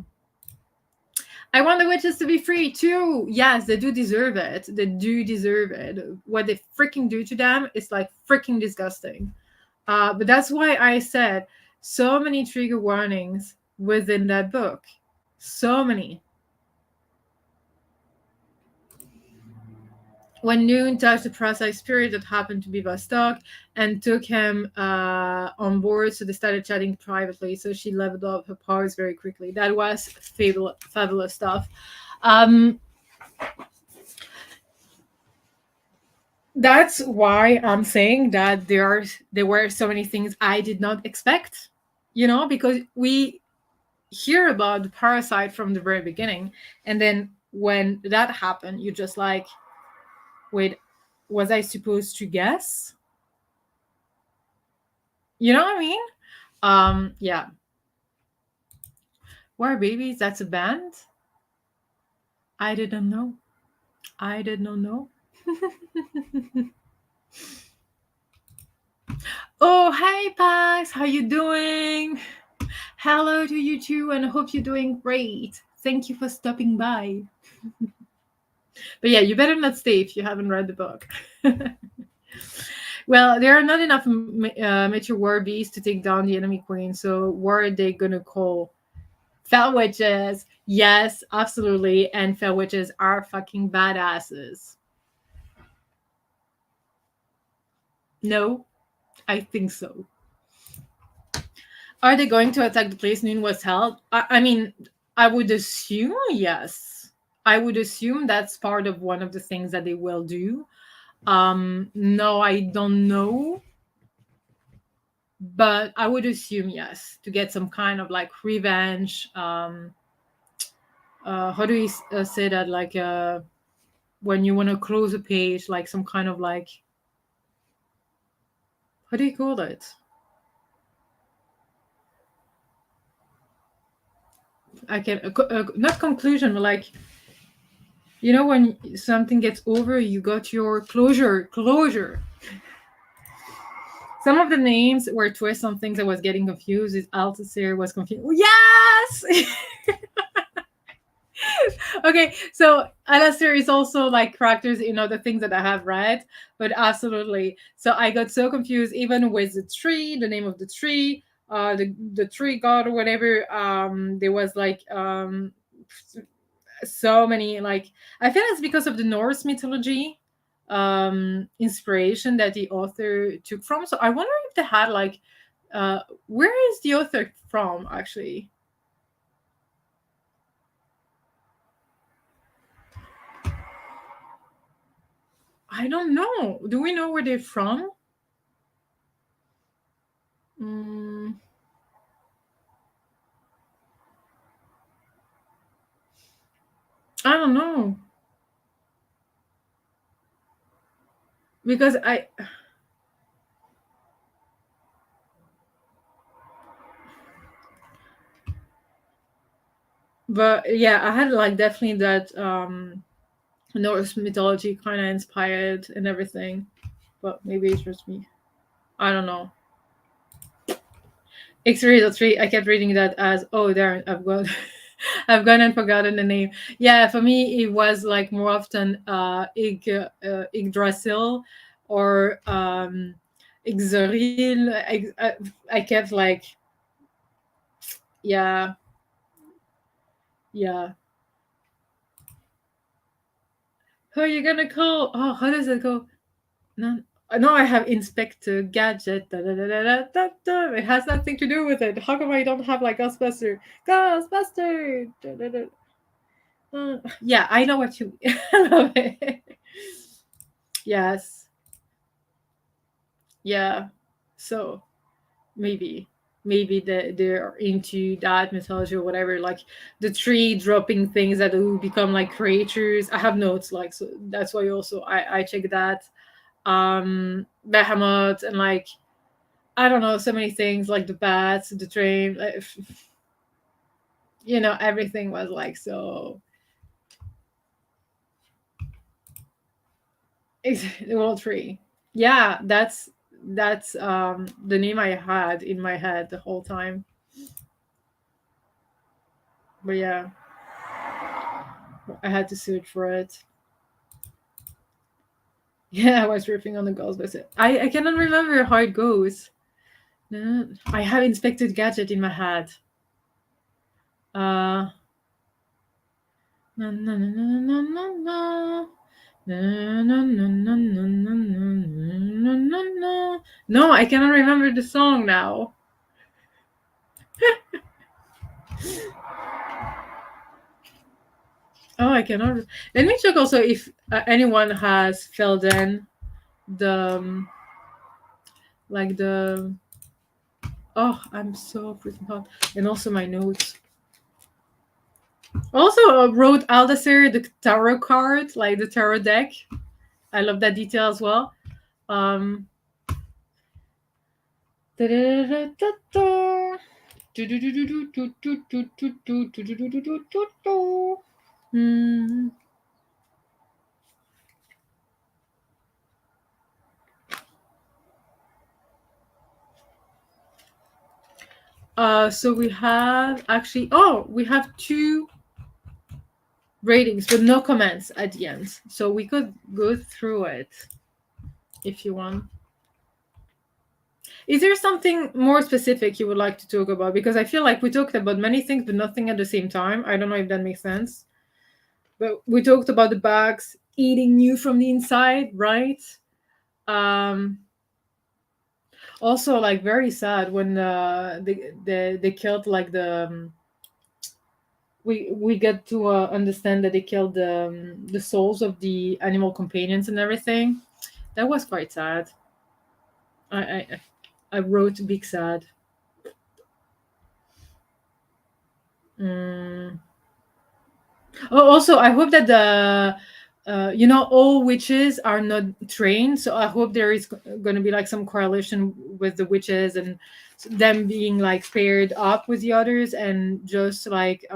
I want the witches to be free too. Yes, they do deserve it. They do deserve it. What they freaking do to them is like freaking disgusting. But that's why I said so many trigger warnings within that book. So many. When Noon touched the Parasite spirit that happened to be Vostok and took him on board, so they started chatting privately. So she leveled up her powers very quickly. That was fabulous stuff. That's why I'm saying that there were so many things I did not expect. Because we hear about the parasite from the very beginning, and then when that happened, you just like, wait, was I supposed to guess? You know what I mean? Yeah. War Babies, that's a band? I didn't know. I did not know. Oh, hey Pax, how you doing? Hello to you too, and I hope you're doing great. Thank you for stopping by. But yeah, you better not stay if you haven't read the book. Well, there are not enough mature war beasts to take down the enemy queen, so what are they gonna call? Fell witches. Yes, absolutely. And fell witches are fucking badasses. No, I think so. Are they going to attack the place Noon was held? I mean, I would assume yes. I would assume that's part of one of the things that they will do. No, I don't know, but I would assume yes, to get some kind of like revenge. How do you say that? Like when you want to close a page, like some kind of like, how do you call it? I can not conclusion, but like, you know, when something gets over, you got your closure. Closure. Some of the names were twists on things I was getting confused. Is Altair was confused. Yes. Okay, so Alastair is also like characters in other things that I have read, but absolutely. So I got so confused even with the tree, the name of the tree, the tree god or whatever. There was like so many like, I feel it's because of the Norse mythology inspiration that the author took from. So I wonder if they had like where is the author from actually? I don't know. Do we know where they're from? Mm, I don't know because but yeah, I had like definitely that Norse mythology kind of inspired and everything, but maybe it's just me. I don't know. X-ray 3. I kept reading that as, oh, there I've got, I've gone and forgotten the name. Yeah, for me it was like more often Yggdrasil or Ixoril. I kept like, yeah, yeah. Who are you gonna call? Oh, how does it go? No, no, I have Inspector Gadget. Da, da, da, da, da, da, da. It has nothing to do with it. How come I don't have like Ghostbuster? Ghostbuster. Da, da, da. Yeah, I know what you. I love it. Yes. Yeah. So maybe they're into that mythology or whatever, like the tree dropping things that will become like creatures. I have notes like, so that's why also I check that. Behemoth and like, I don't know, so many things like the bats, the train, like, you know, everything was like so. The World Tree. Yeah, that's the name I had in my head the whole time. But yeah, I had to search for it. Yeah, I was riffing on the girls, but I cannot remember how it goes. No, I have Inspected Gadget in my head. Uh, na, na, na, na, na, na, na. Na, na, na, na, na, na, na, na, na. No, I cannot remember the song now. Oh, I cannot. Let me check also if anyone has filled in the like the. Oh, I'm so freaking hot, and also my notes. Also wrote Aldacer the tarot card, like the tarot deck. I love that detail as well. Um. Hmm. So we have actually, oh, we have two ratings, but no comments at the end. So we could go through it if you want. Is there something more specific you would like to talk about? Because I feel like we talked about many things, but nothing at the same time. I don't know if that makes sense. But we talked about the bugs eating you from the inside, right? Um, Also, like very sad when they killed like we get to understand that they killed the souls of the animal companions and everything. That was quite sad. I I, I wrote big sad. Mm. Oh, also, I hope that all witches are not trained. So I hope there is going to be like some correlation with the witches and them being like paired up with the others and just like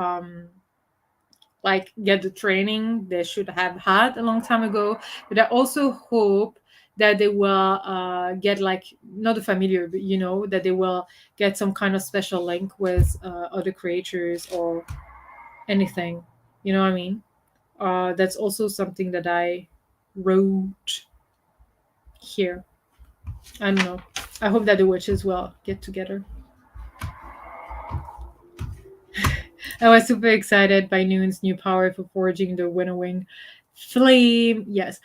get the training they should have had a long time ago. But I also hope that they will get like not a familiar, but that they will get some kind of special link with other creatures or anything. You know what I mean? That's also something that I wrote here. I don't know. I hope that the witches will get together. I was super excited by Noon's new power for forging the winnowing flame. Yes.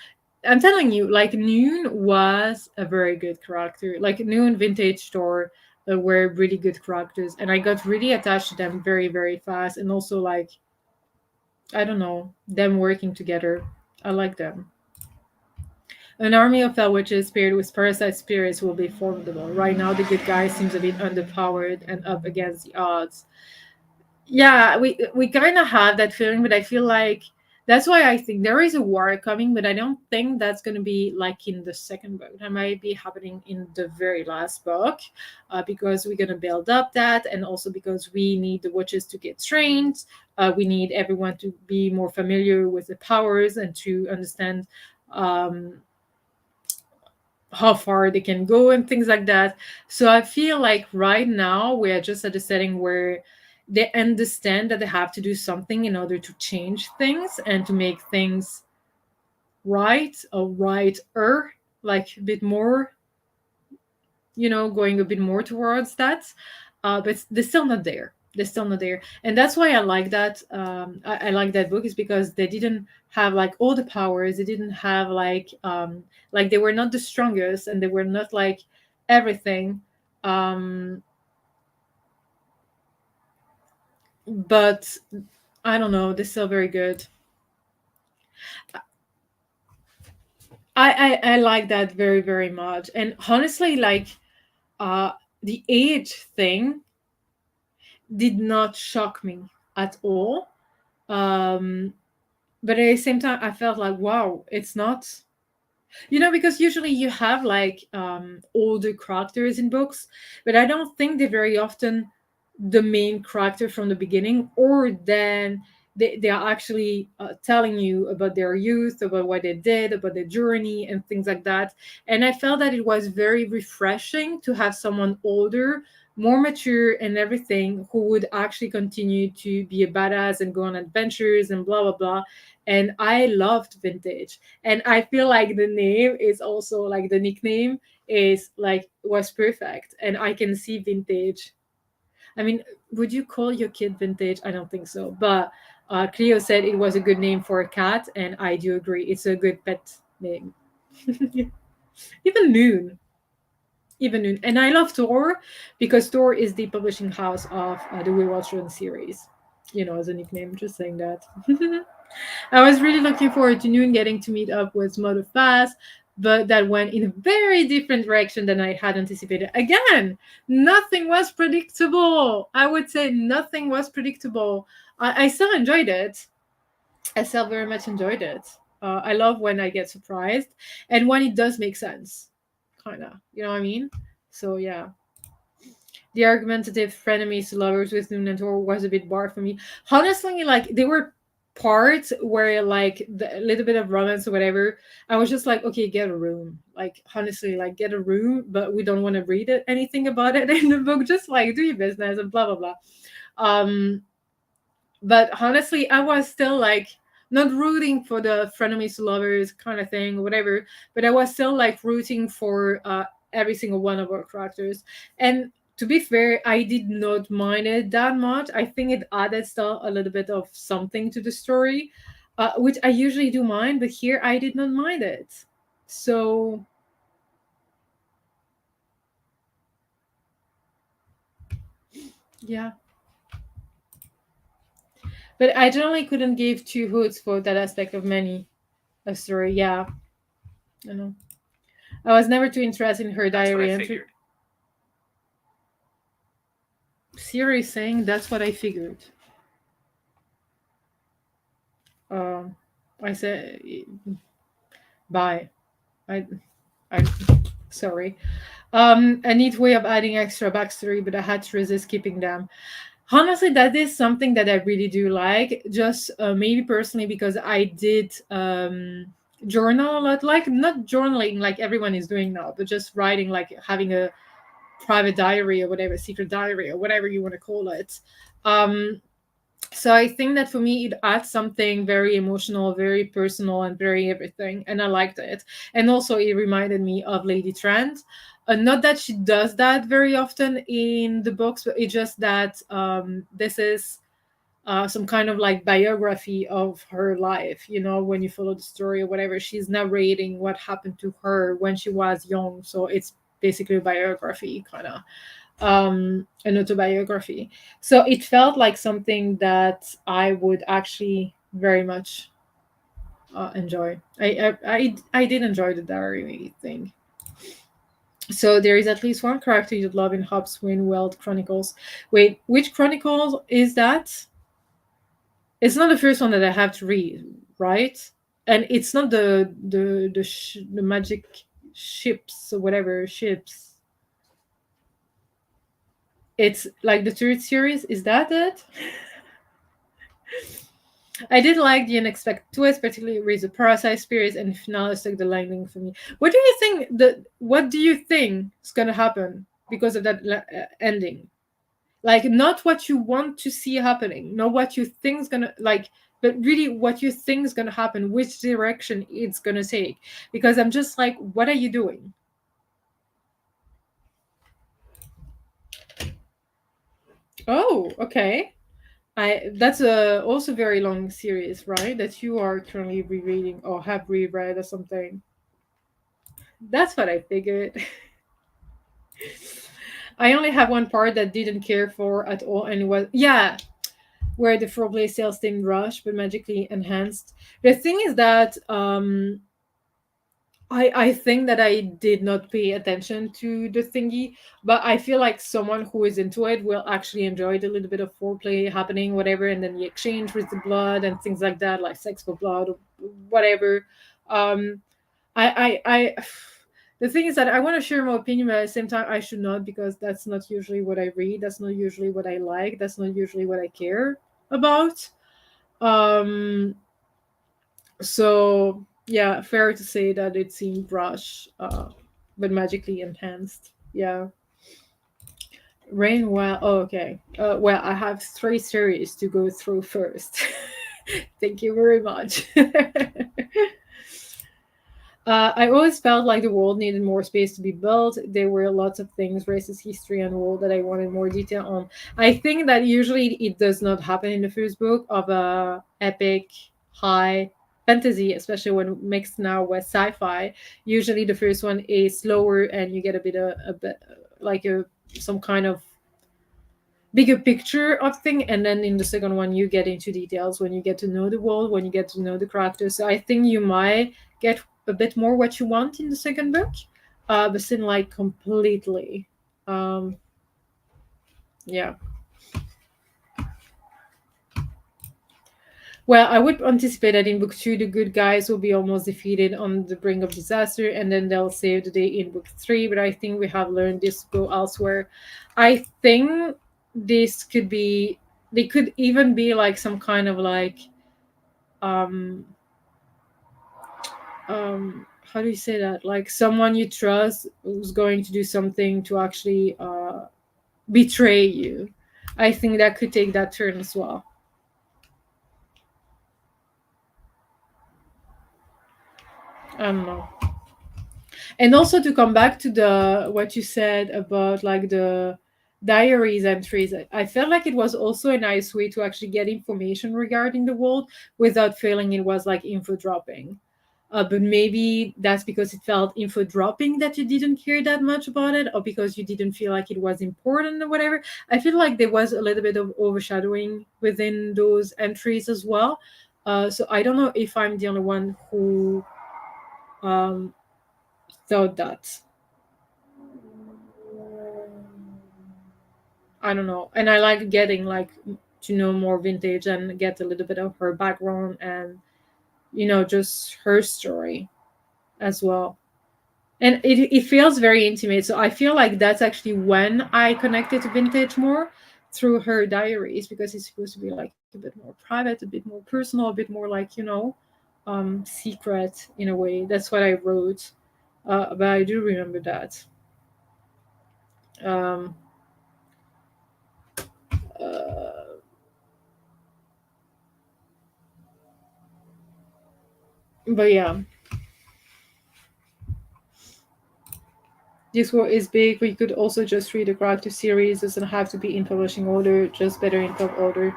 I'm telling you, like Noon was a very good character. Like Noon Vintage Store were really good characters, and I got really attached to them very, very fast. And also, like, I don't know, them working together. I like them. An army of fell witches paired with parasite spirits will be formidable. Right now, the good guy seems a bit underpowered and up against the odds. Yeah, we kind of have that feeling, but I feel like that's why I think there is a war coming, but I don't think that's going to be like in the second book. That might be happening in the very last book, because we're going to build up that, and also because we need the witches to get trained. We need everyone to be more familiar with the powers and to understand um, how far they can go and things like that. So I feel like right now we're just at a setting where they understand that they have to do something in order to change things and to make things right or righter, like a bit more, going a bit more towards that. But they're still not there. They're still not there, and that's why I like that. I like that book is because they didn't have like all the powers. They didn't have like they were not the strongest, and they were not like everything. Um, but I don't know. They're still very good. I like that very very much, and honestly, like uh, the age thing did not shock me at all. Um, but at the same time, I felt like, wow, it's not, because usually you have like older characters in books, but I don't think they very often the main character from the beginning, or then they are actually telling you about their youth, about what they did, about their journey and things like that. And I felt that it was very refreshing to have someone older, more mature and everything, who would actually continue to be a badass and go on adventures and blah blah blah. And I loved vintage, and I feel like the name is also like the nickname is like was perfect, and I can see vintage. I mean, would you call your kid vintage? I don't think so. But Cleo said it was a good name for a cat, and I do agree. It's a good pet name. Even Noon. Even Noon. And I love Tor because Tor is the publishing house of the We Watch Run series. As a nickname, just saying that. I was really looking forward to Noon getting to meet up with Mother Fast, but that went in a very different direction than I had anticipated. Again, nothing was predictable. I would say nothing was predictable. I still enjoyed it. I still very much enjoyed it. I love when I get surprised and when it does make sense, kind of. You know what I mean? So, yeah. The argumentative frenemies to lovers with Noon and Tor was a bit bar for me. Honestly, like, they were parts where like the little bit of romance or whatever, I was just like, okay, get a room, like honestly, like get a room, but we don't want to read anything about it in the book, just like do your business and blah blah blah. But honestly, I was still like, not rooting for the frenemies to lovers kind of thing, or whatever, but I was still like rooting for every single one of our characters. And to be fair, I did not mind it that much. I think it added still a little bit of something to the story, which I usually do mind, but here I did not mind it. So yeah. But I generally couldn't give two hoots for that aspect of many a story. Yeah, I know. I was never too interested in her That's what I diary entry. figured. Siri is saying that's what I figured. Um, I said bye. I, I, sorry. A neat way of adding extra backstory, but I had to resist keeping them. Honestly, that is something that I really do like. Just maybe personally because I did journal a lot, like not journaling like everyone is doing now, but just writing, like having a private diary or whatever, secret diary or whatever you want to call it. Um, so I think that for me it adds something very emotional, very personal, and very everything, and I liked it. And also it reminded me of Lady Trent. Not that she does that very often in the books, but it's just that this is some kind of like biography of her life. You know, when you follow the story or whatever, she's narrating what happened to her when she was young. So it's basically a biography, kind of an autobiography. So it felt like something that I would actually very much enjoy. I did enjoy the diary thing. So there is at least one character you'd love in Hobbs Weld Chronicles. Wait, which Chronicles is that? It's not the first one that I have to read, right? And it's not the magic ships or whatever ships. It's like the third series. Is that it? I did like the unexpected twist, particularly with the parasite spirits, and the finale stuck the landing for me. What do you think? What do you think is gonna happen because of that ending? Like, not what you want to see happening, not what you think is gonna like, but really what you think is gonna happen, which direction it's gonna take. Because I'm just like, what are you doing? Oh, okay. I That's a also very long series, right? That you are currently rereading or have reread or something. That's what I figured. I only have one part that didn't care for at all, and it was yeah, where the foreplay sales didn't rush but magically enhanced. The thing is that I think that I did not pay attention to the thingy, but I feel like someone who is into it will actually enjoy the little bit of foreplay happening, whatever, and then the exchange with the blood and things like that, like sex for blood or whatever. Um, I the thing is that I want to share my opinion, but at the same time I should not, because that's not usually what I read. That's not usually what I like. That's not usually what I care about. Um, so yeah, fair to say that it seemed rush, but magically enhanced. Yeah. Rain well. Oh, okay. Well, I have three series to go through first. Thank you very much. I always felt like the world needed more space to be built. There were lots of things, racist history and world, that I wanted more detail on. I think that usually it does not happen in the first book of a epic high fantasy, especially when mixed now with sci-fi. Usually the first one is slower and you get a bit like a some kind of bigger picture of thing, and then in the second one you get into details when you get to know the world, when you get to know the characters. So I think you might get a bit more what you want in the second book, but still like completely um yeah. Well, I would anticipate that in book two the good guys will be almost defeated on the brink of disaster, and then they'll save the day in book three, but I think we have learned this to go elsewhere. I think this could be, they could even be like some kind of like um how do you say that, like someone you trust who's going to do something to actually betray you. I think that could take that turn as well. I don't know. And also to come back to the what you said about like the diaries entries, I felt like it was also a nice way to actually get information regarding the world without feeling it was like info dropping. But maybe that's because it felt info dropping that you didn't care that much about it, or because you didn't feel like it was important or whatever. I feel like there was a little bit of overshadowing within those entries as well. So I don't know if I'm the only one who um, thought that. I don't know. And I like getting like to know more vintage and get a little bit of her background and just her story as well. And it feels very intimate. So I feel like that's actually when I connected to vintage more through her diaries because it's supposed to be like a bit more private, a bit more personal, a bit more like, secret in a way. That's what I wrote. But I do remember that. Um, uh, but yeah, this work is big. We could also just read a character series. Doesn't have to be in publishing order, just better in pub order.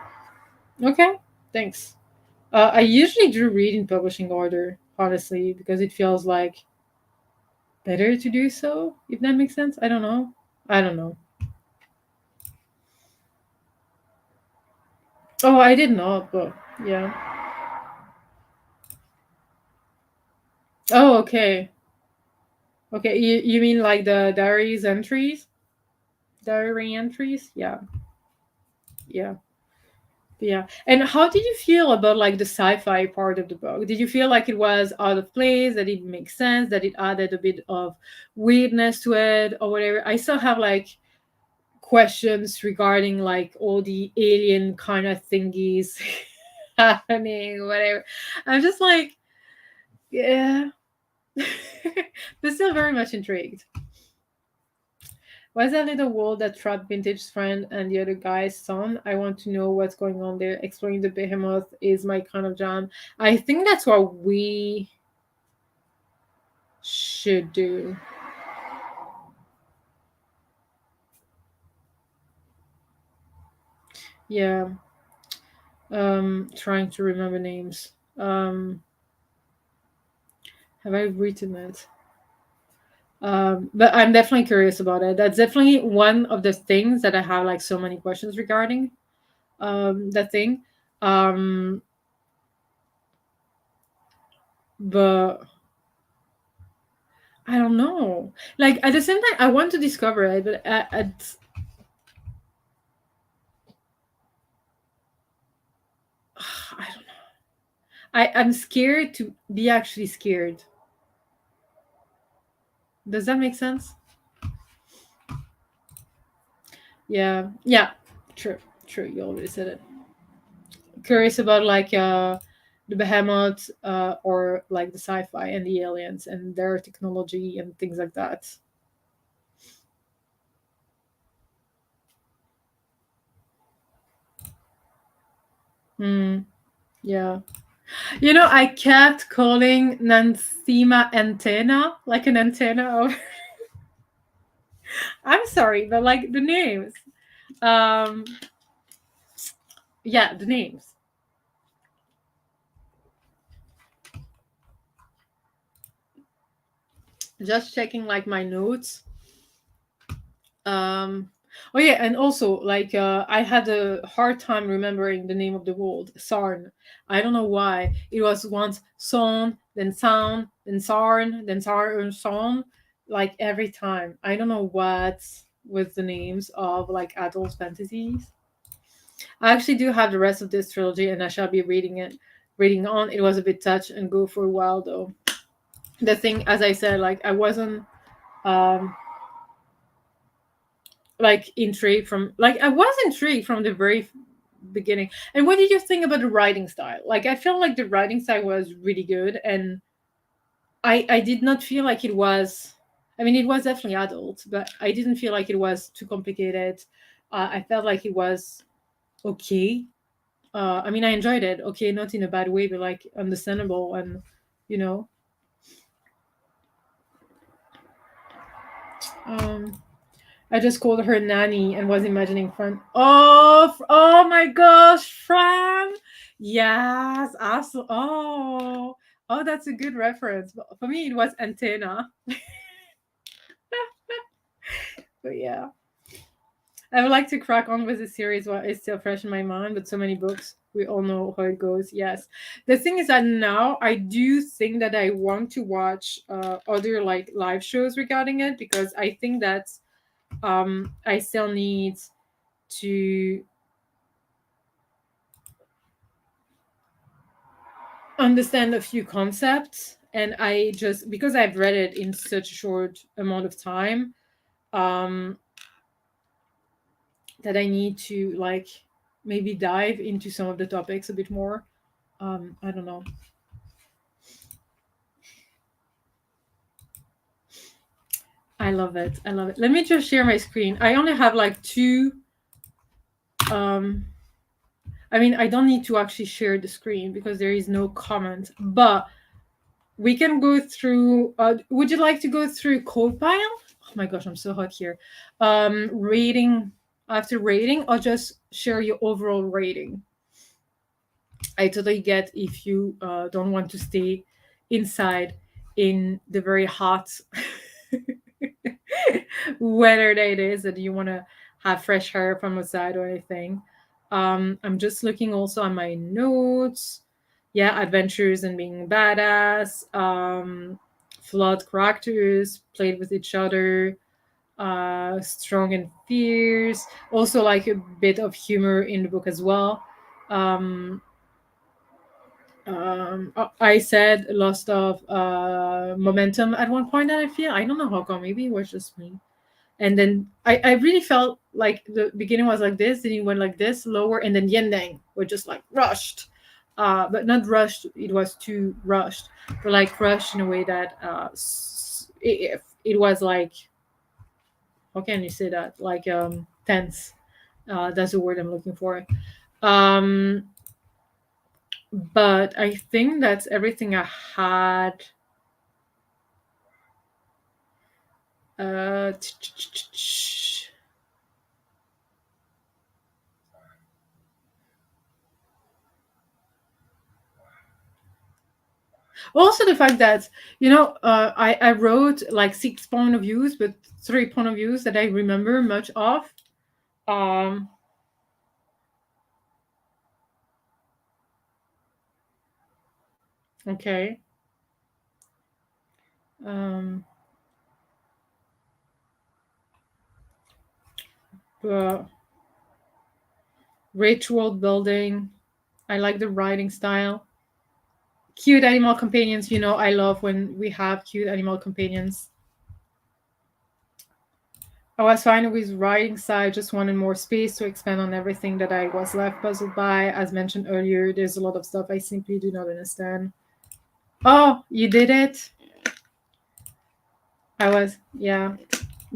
Okay, thanks. I usually do read in publishing order, honestly, because it feels like better to do so, if that makes sense. I don't know. I don't know. Oh, I did not, but yeah. Oh, okay. Okay, you mean like the diaries entries? Diary entries? Yeah. Yeah. Yeah. And how did you feel about like the sci-fi part of the book? Did you feel like it was out of place, that it makes sense, that it added a bit of weirdness to it or whatever? I still have like questions regarding like all the alien kind of thingies happening, whatever. I'm just like, yeah. But still very much intrigued. Was that little world that trapped Vintage's friend and the other guy's son? I want to know what's going on there. Exploring the behemoth is my kind of jam. I think that's what we should do. Yeah. Trying to remember names. Have I written it? But I'm definitely curious about it. That's definitely one of the things that I have like so many questions regarding. That thing. Um, but I don't know. Like at the same time, I want to discover it, but I don't know. I'm scared to be actually scared. Does that make sense? Yeah. Yeah. True. True. You already said it. Curious about like the behemoth or like the sci-fi and the aliens and their technology and things like that. Hmm. Yeah. I kept calling Nansima antenna like an antenna. I'm sorry, but like the names. Um, yeah, the names. Just checking like my notes. Um, oh yeah, and also like I had a hard time remembering the name of the world, Sarn. I don't know why. It was once Son, then Sound, then Sarn, then Sarn, Son, like every time. I don't know what with the names of like adult fantasies. I actually do have the rest of this trilogy, and I shall be reading on. It was a bit touch and go for a while though. The thing, as I said, like I wasn't um like intrigued from like I was intrigued from the very beginning. And what did you think about the writing style? Like I felt like the writing style was really good, and I did not feel like it was. I mean, it was definitely adult, but I didn't feel like it was too complicated. I felt like it was okay. I mean, I enjoyed it. Okay, not in a bad way, but like understandable and you know. I just called her nanny and was imagining Fran. Oh my gosh, Fran. Yes, absolutely. Oh, that's a good reference. But for me, it was antenna. But yeah, I would like to crack on with the series while it's still fresh in my mind. But so many books, we all know how it goes. Yes, the thing is that now I do think that I want to watch other like live shows regarding it, because I think that I still need to understand a few concepts, and I just, because I've read it in such a short amount of time, um that I need to like maybe dive into some of the topics a bit more. I don't know. I love it. I love it. Let me just share my screen. I only have like two. um I mean, I don't need to actually share the screen because there is no comment, but we can go through. Would you like to go through Copile? Oh my gosh, I'm so hot here. Rating after rating, or just share your overall rating. I totally get if you don't want to stay inside in the very hot weather that it is, that you want to have fresh air from outside or anything. I'm just looking also on my notes. Yeah, adventures and being badass. Flawed characters played with each other. Strong and fierce. Also, like a bit of humor in the book as well. Um, I said lost of momentum at one point that I feel. I don't know how come. Maybe it was just me. And then I really felt like the beginning was like this, then it went like this, lower, and then Yendang were just like rushed. But not rushed, it was too rushed, but like rushed in a way that it was like, how can you say that? Like tense. That's the word I'm looking for. Um, but I think that's everything I had. Uh, Also, the fact that I wrote like 6 point of views, but 3 point of views that I remember much of. Um, okay. Um, but rich world building. I like the writing style. Cute animal companions. I love when we have cute animal companions. I was fine with writing style, just wanted more space to expand on everything that I was left puzzled by. As mentioned earlier, there's a lot of stuff I simply do not understand. Oh, you did it? Yeah,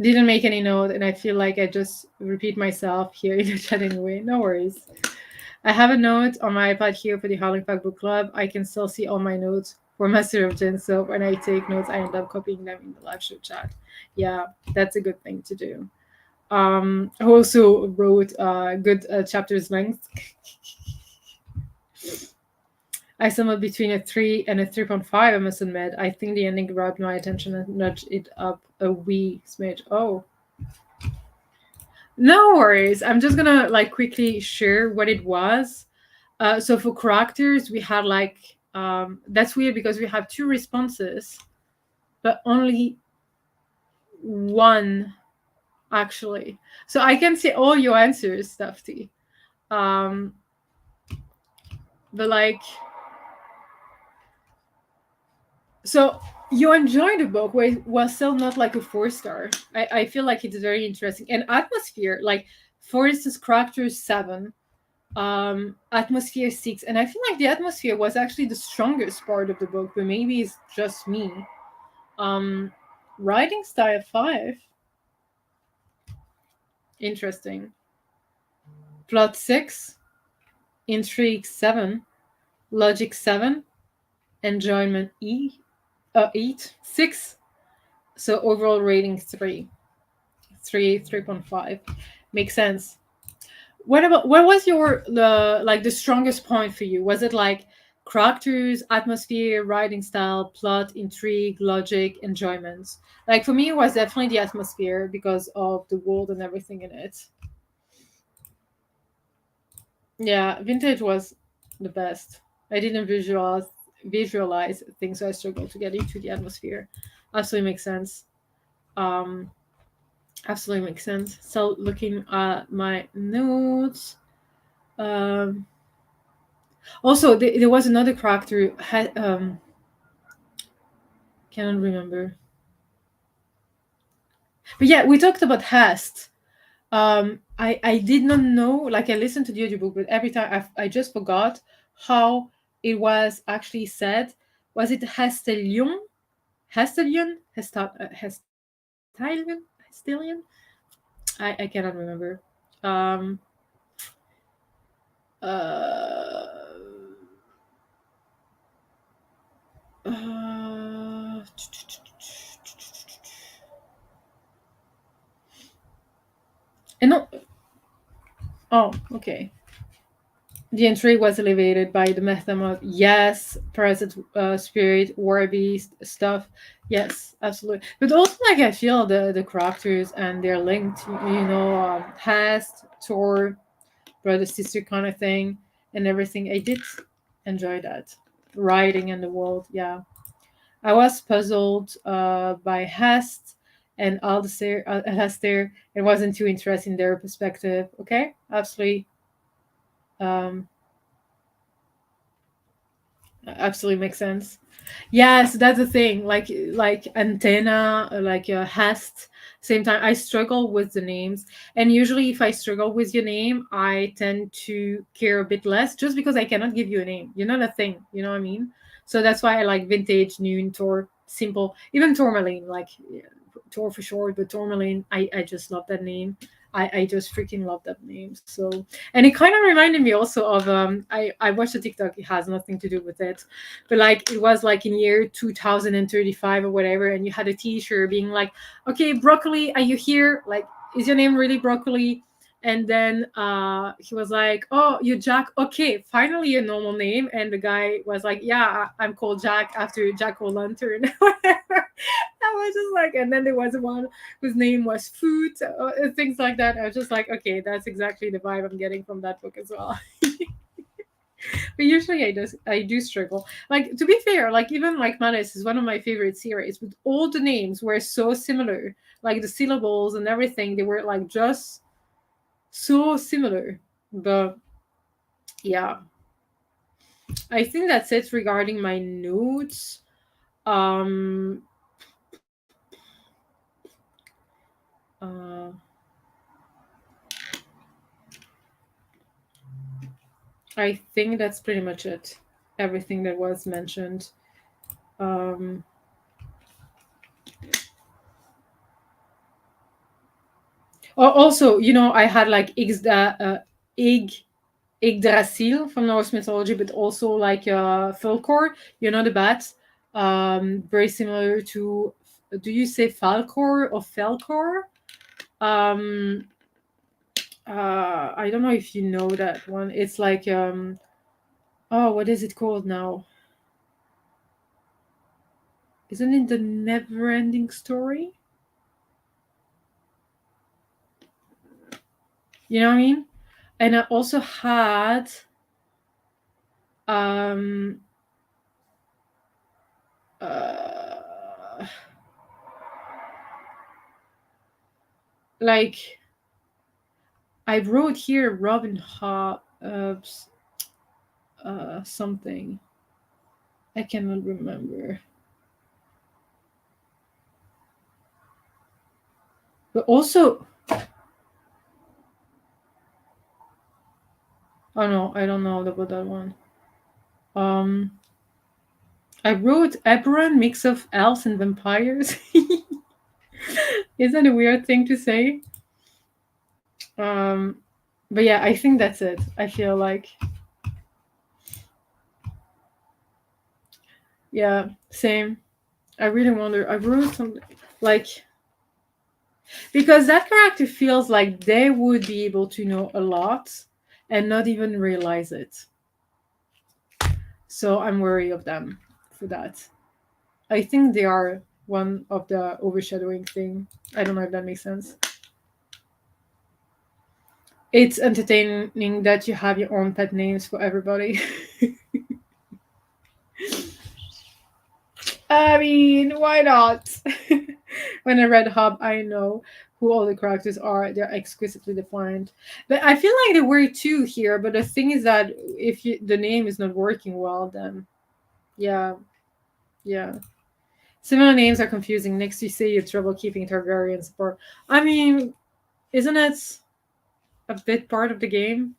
didn't make any note, and I feel like I just repeat myself here in the chat anyway. No worries. I have a note on my iPad here for the Howling Book Club. I can still see all my notes for Master of Gin, so when I take notes, I end up copying them in the live show chat. Yeah, that's a good thing to do. I also wrote good chapters length. I stumbled between a 3 and a 3.5, I must admit. I think the ending grabbed my attention and nudged it up a wee smidge. Oh. No worries. I'm just gonna like quickly share what it was. So for characters, we had like that's weird because we have two responses, but only one actually. So I can see all your answers, Stafty. But like, so you enjoy the book, where it was still not like a 4-star. I feel like it's very interesting. And atmosphere, like for instance, characters 7, atmosphere 6, and I feel like the atmosphere was actually the strongest part of the book, but maybe it's just me. um Writing style 5, interesting. Plot 6, intrigue 7, logic 7, enjoyment 8, 6. So overall rating 3. 3.5. Makes sense. What was your the strongest point for you? Was it like characters, atmosphere, writing style, plot, intrigue, logic, enjoyment? Like for me, it was definitely the atmosphere because of the world and everything in it. Yeah, vintage was the best. I didn't visualize things, so I struggled to get into the atmosphere. Absolutely makes sense. Um, absolutely makes sense. So looking at my notes. Um, Also, there was another character. Cannot remember. But yeah, we talked about Hast. I did not know. Like I listened to the audiobook, but every time I just forgot how it was actually said. Was it Hastelion? Hastelion? Hastilion? Hastilion? I cannot remember. Um. Uh. uh and no. Oh, okay. The intrigue was elevated by the method of yes, parasite spirit, war beast stuff. Yes, absolutely. But also, like I feel the characters and they're linked. Hast, Thor, brother sister kind of thing, and everything. I did enjoy that writing in the world. Yeah, I was puzzled by Hast and Aldaster. Hester. It wasn't too interesting their perspective. Okay, absolutely. Um, Absolutely makes sense. Yes, that's the thing. Like antenna, hast. Same time, I struggle with the names, and usually, if I struggle with your name, I tend to care a bit less, just because I cannot give you a name. You're not a thing. You know what I mean? So that's why I like vintage, noon, Tor, simple, even Tourmaline, like yeah, Tor for short, but Tourmaline. I just love that name. I just freaking love that name. So and it kind of reminded me also of I watched a TikTok. It has nothing to do with it, but like it was like in year 2035 or whatever, and you had a T-shirt being like, "Okay, broccoli, are you here? Like, is your name really broccoli?" And then he was like, "Oh, you're Jack. Okay, finally a normal name." And the guy was like, "Yeah, I'm called Jack after Jack O'Lantern." Whatever. I was just like, and then there was one whose name was Food, things like that. I was just like, okay, that's exactly the vibe I'm getting from that book as well. But usually I do struggle. Like to be fair, like even like Malice is one of my favorite series, but all the names were so similar. Like the syllables and everything, they were like just so similar. But yeah, I think that's it regarding my notes. Um uh I think that's pretty much it. Everything that was mentioned. Um Also, I had like Ig Yggdrasil from Norse mythology, but also like Falkor, the bat. Very similar to, do you say Falkor or Falkor? Um, I don't know if you know that one. It's like, oh, what is it called now? Isn't it the never ending story? You know what I mean? And I also had, um, uh, like, I wrote here Robin Hobb's something. I cannot remember. But also, oh no, I don't know about that one. Um, I wrote Eberron mix of elves and vampires. Is that a weird thing to say? Um, but yeah, I think that's it. I feel like, yeah, same. I really wonder. I wrote something like Because that character feels like they would be able to know a lot and not even realize it. So I'm wary of them for that. I think they are one of the overshadowing thing. I don't know if that makes sense. It's entertaining that you have your own pet names for everybody. I mean, why not? When I read Hub, I know who all the characters are. They're exquisitely defined. But I feel like they were too here. But the thing is that if the name is not working well, then yeah, yeah. Similar names are confusing. Next, you say you have trouble keeping Targaryens apart. I mean, isn't it a bit part of the game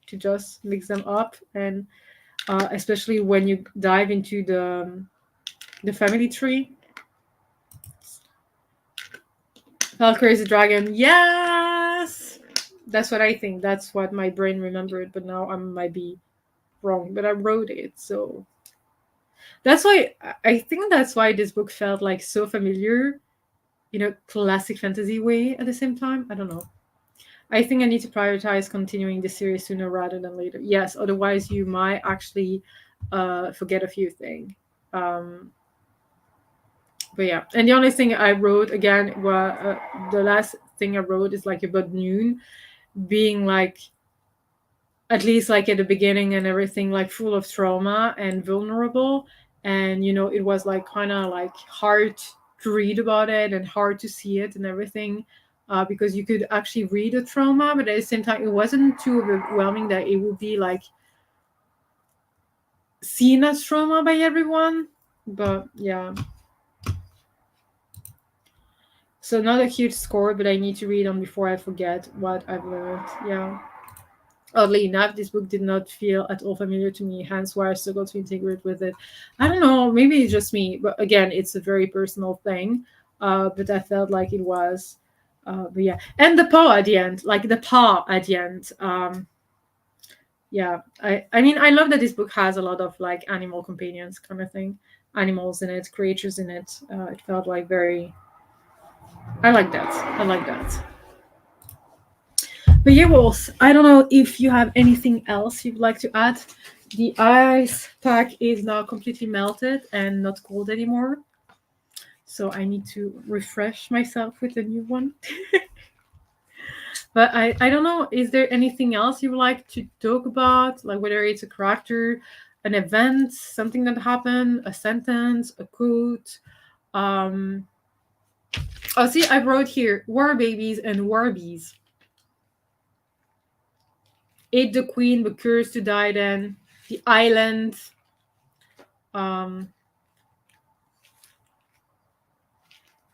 to just mix them up? And especially when you dive into the family tree. Valkyrie is a dragon. Yes! That's what I think. That's what my brain remembered, but now I might be wrong. But I wrote it, so that's why I think that's why this book felt like so familiar, classic fantasy way at the same time. I don't know. I think I need to prioritize continuing the series sooner rather than later. Yes, otherwise you might actually forget a few things. Um, but yeah, and the only thing I wrote again, the last thing I wrote is like about noon being like, at least like at the beginning and everything, like full of trauma and vulnerable. And it was like kind of like hard to read about it and hard to see it and everything, because you could actually read the trauma, but at the same time it wasn't too overwhelming that it would be like seen as trauma by everyone. But yeah, so not a huge score, but I need to read on before I forget what I've learned. Yeah. Oddly enough, this book did not feel at all familiar to me, hence why I struggled to integrate with it. I don't know, maybe it's just me, but again, it's a very personal thing. But I felt like it was. But yeah, and the paw at the end, like the paw at the end. Yeah, I mean, I love that this book has a lot of like animal companions kind of thing, animals in it, creatures in it. It felt like very. I like that. I like that. But yeah, Wolves, I don't know if you have anything else you'd like to add. The ice pack is now completely melted and not cold anymore. So I need to refresh myself with a new one. But I don't know, is there anything else you would like to talk about? Like whether it's a character, an event, something that happened, a sentence, a quote. Um, oh, see, I wrote here war babies and war bees. Ate the queen, but cursed to die then. The island. Um,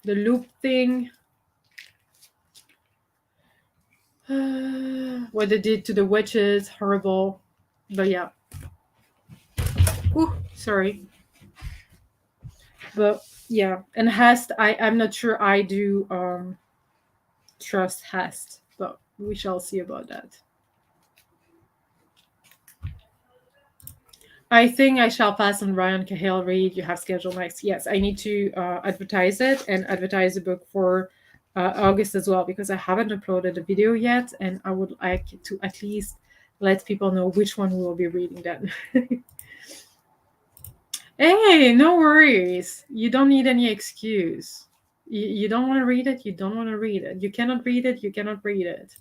the loop thing. What they did to the witches, horrible. But yeah. Ooh, sorry. But yeah, and Hest, I'm not sure I do trust Hest, but we shall see about that. I think I shall pass on Ryan Cahill read. You have scheduled next. Yes, I need to advertise it and advertise the book for August as well, because I haven't uploaded a video yet, and I would like to at least let people know which one we will be reading then. Hey, no worries. You don't need any excuse. You don't want to read it, you don't want to read it. You cannot read it, you cannot read it.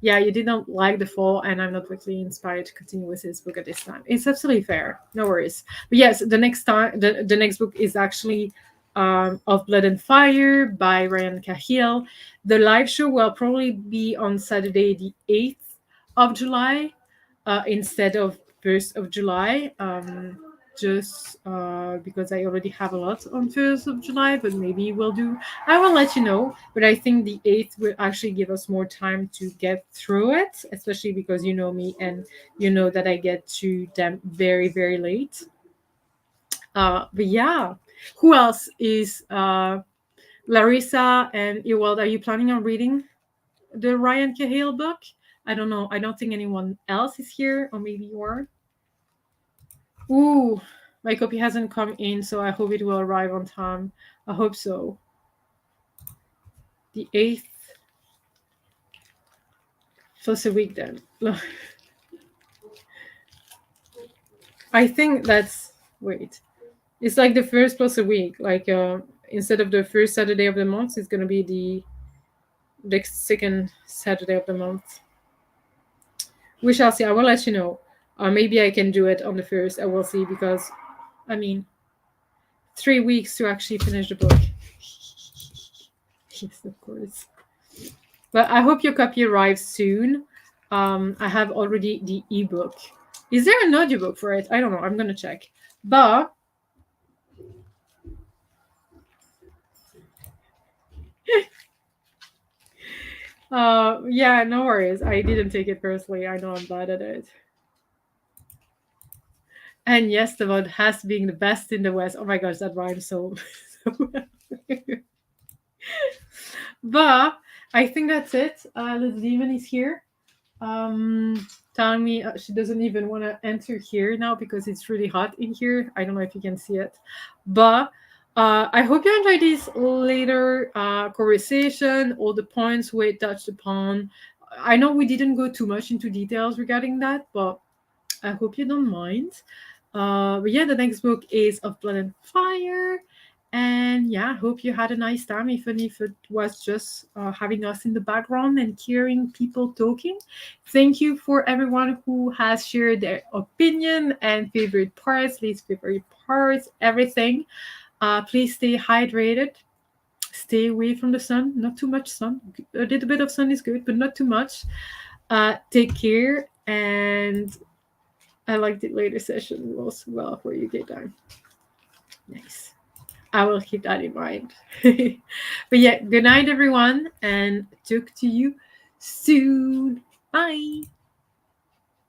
Yeah, you did not like the fall, and I'm not really inspired to continue with this book at this time. It's absolutely fair. No worries. But yes, the next time the next book is actually Of Blood and Fire by Ryan Cahill. The live show will probably be on Saturday the 8th of July instead of 1st of July. Just because I already have a lot on 1st of July, but maybe we'll do. I will let you know, but I think the 8th will actually give us more time to get through it, especially because you know me and you know that I get to them very, very late. But yeah, who else is Larissa and Ewald? Are you planning on reading the Ryan Cahill book? I don't know. I don't think anyone else is here, or maybe you are. Ooh, my copy hasn't come in, so I hope it will arrive on time. I hope so. the 8th plus a week then. I think that's, wait, it's like the first plus a week. Like instead of the first Saturday of the month, it's gonna be the second Saturday of the month. We shall see. I will let you know. Maybe I can do it on the first. I will see, because I mean, 3 weeks to actually finish the book. Yes, of course. But I hope your copy arrives soon. I have already the ebook. Is there an audiobook for it? I don't know. I'm gonna check. But yeah, no worries. I didn't take it personally. I know I'm bad at it. And yes, the one has been the best in the West. Oh my gosh, that rhymes so well. But I think that's it. The demon is here. Telling me she doesn't even want to enter here now because it's really hot in here. I don't know if you can see it, but I hope you enjoyed this later conversation, all the points we touched upon. I know we didn't go too much into details regarding that, but I hope you don't mind. But yeah, the next book is Of Blood and Fire. And yeah, I hope you had a nice time, even if it was just having us in the background and hearing people talking. Thank you for everyone who has shared their opinion and favorite parts, least favorite parts, everything. Please stay hydrated. Stay away from the sun. Not too much sun. A little bit of sun is good, but not too much. Take care. And I liked the later session as well for UK time. Nice. I will keep that in mind. But yeah, good night, everyone, and talk to you soon. Bye.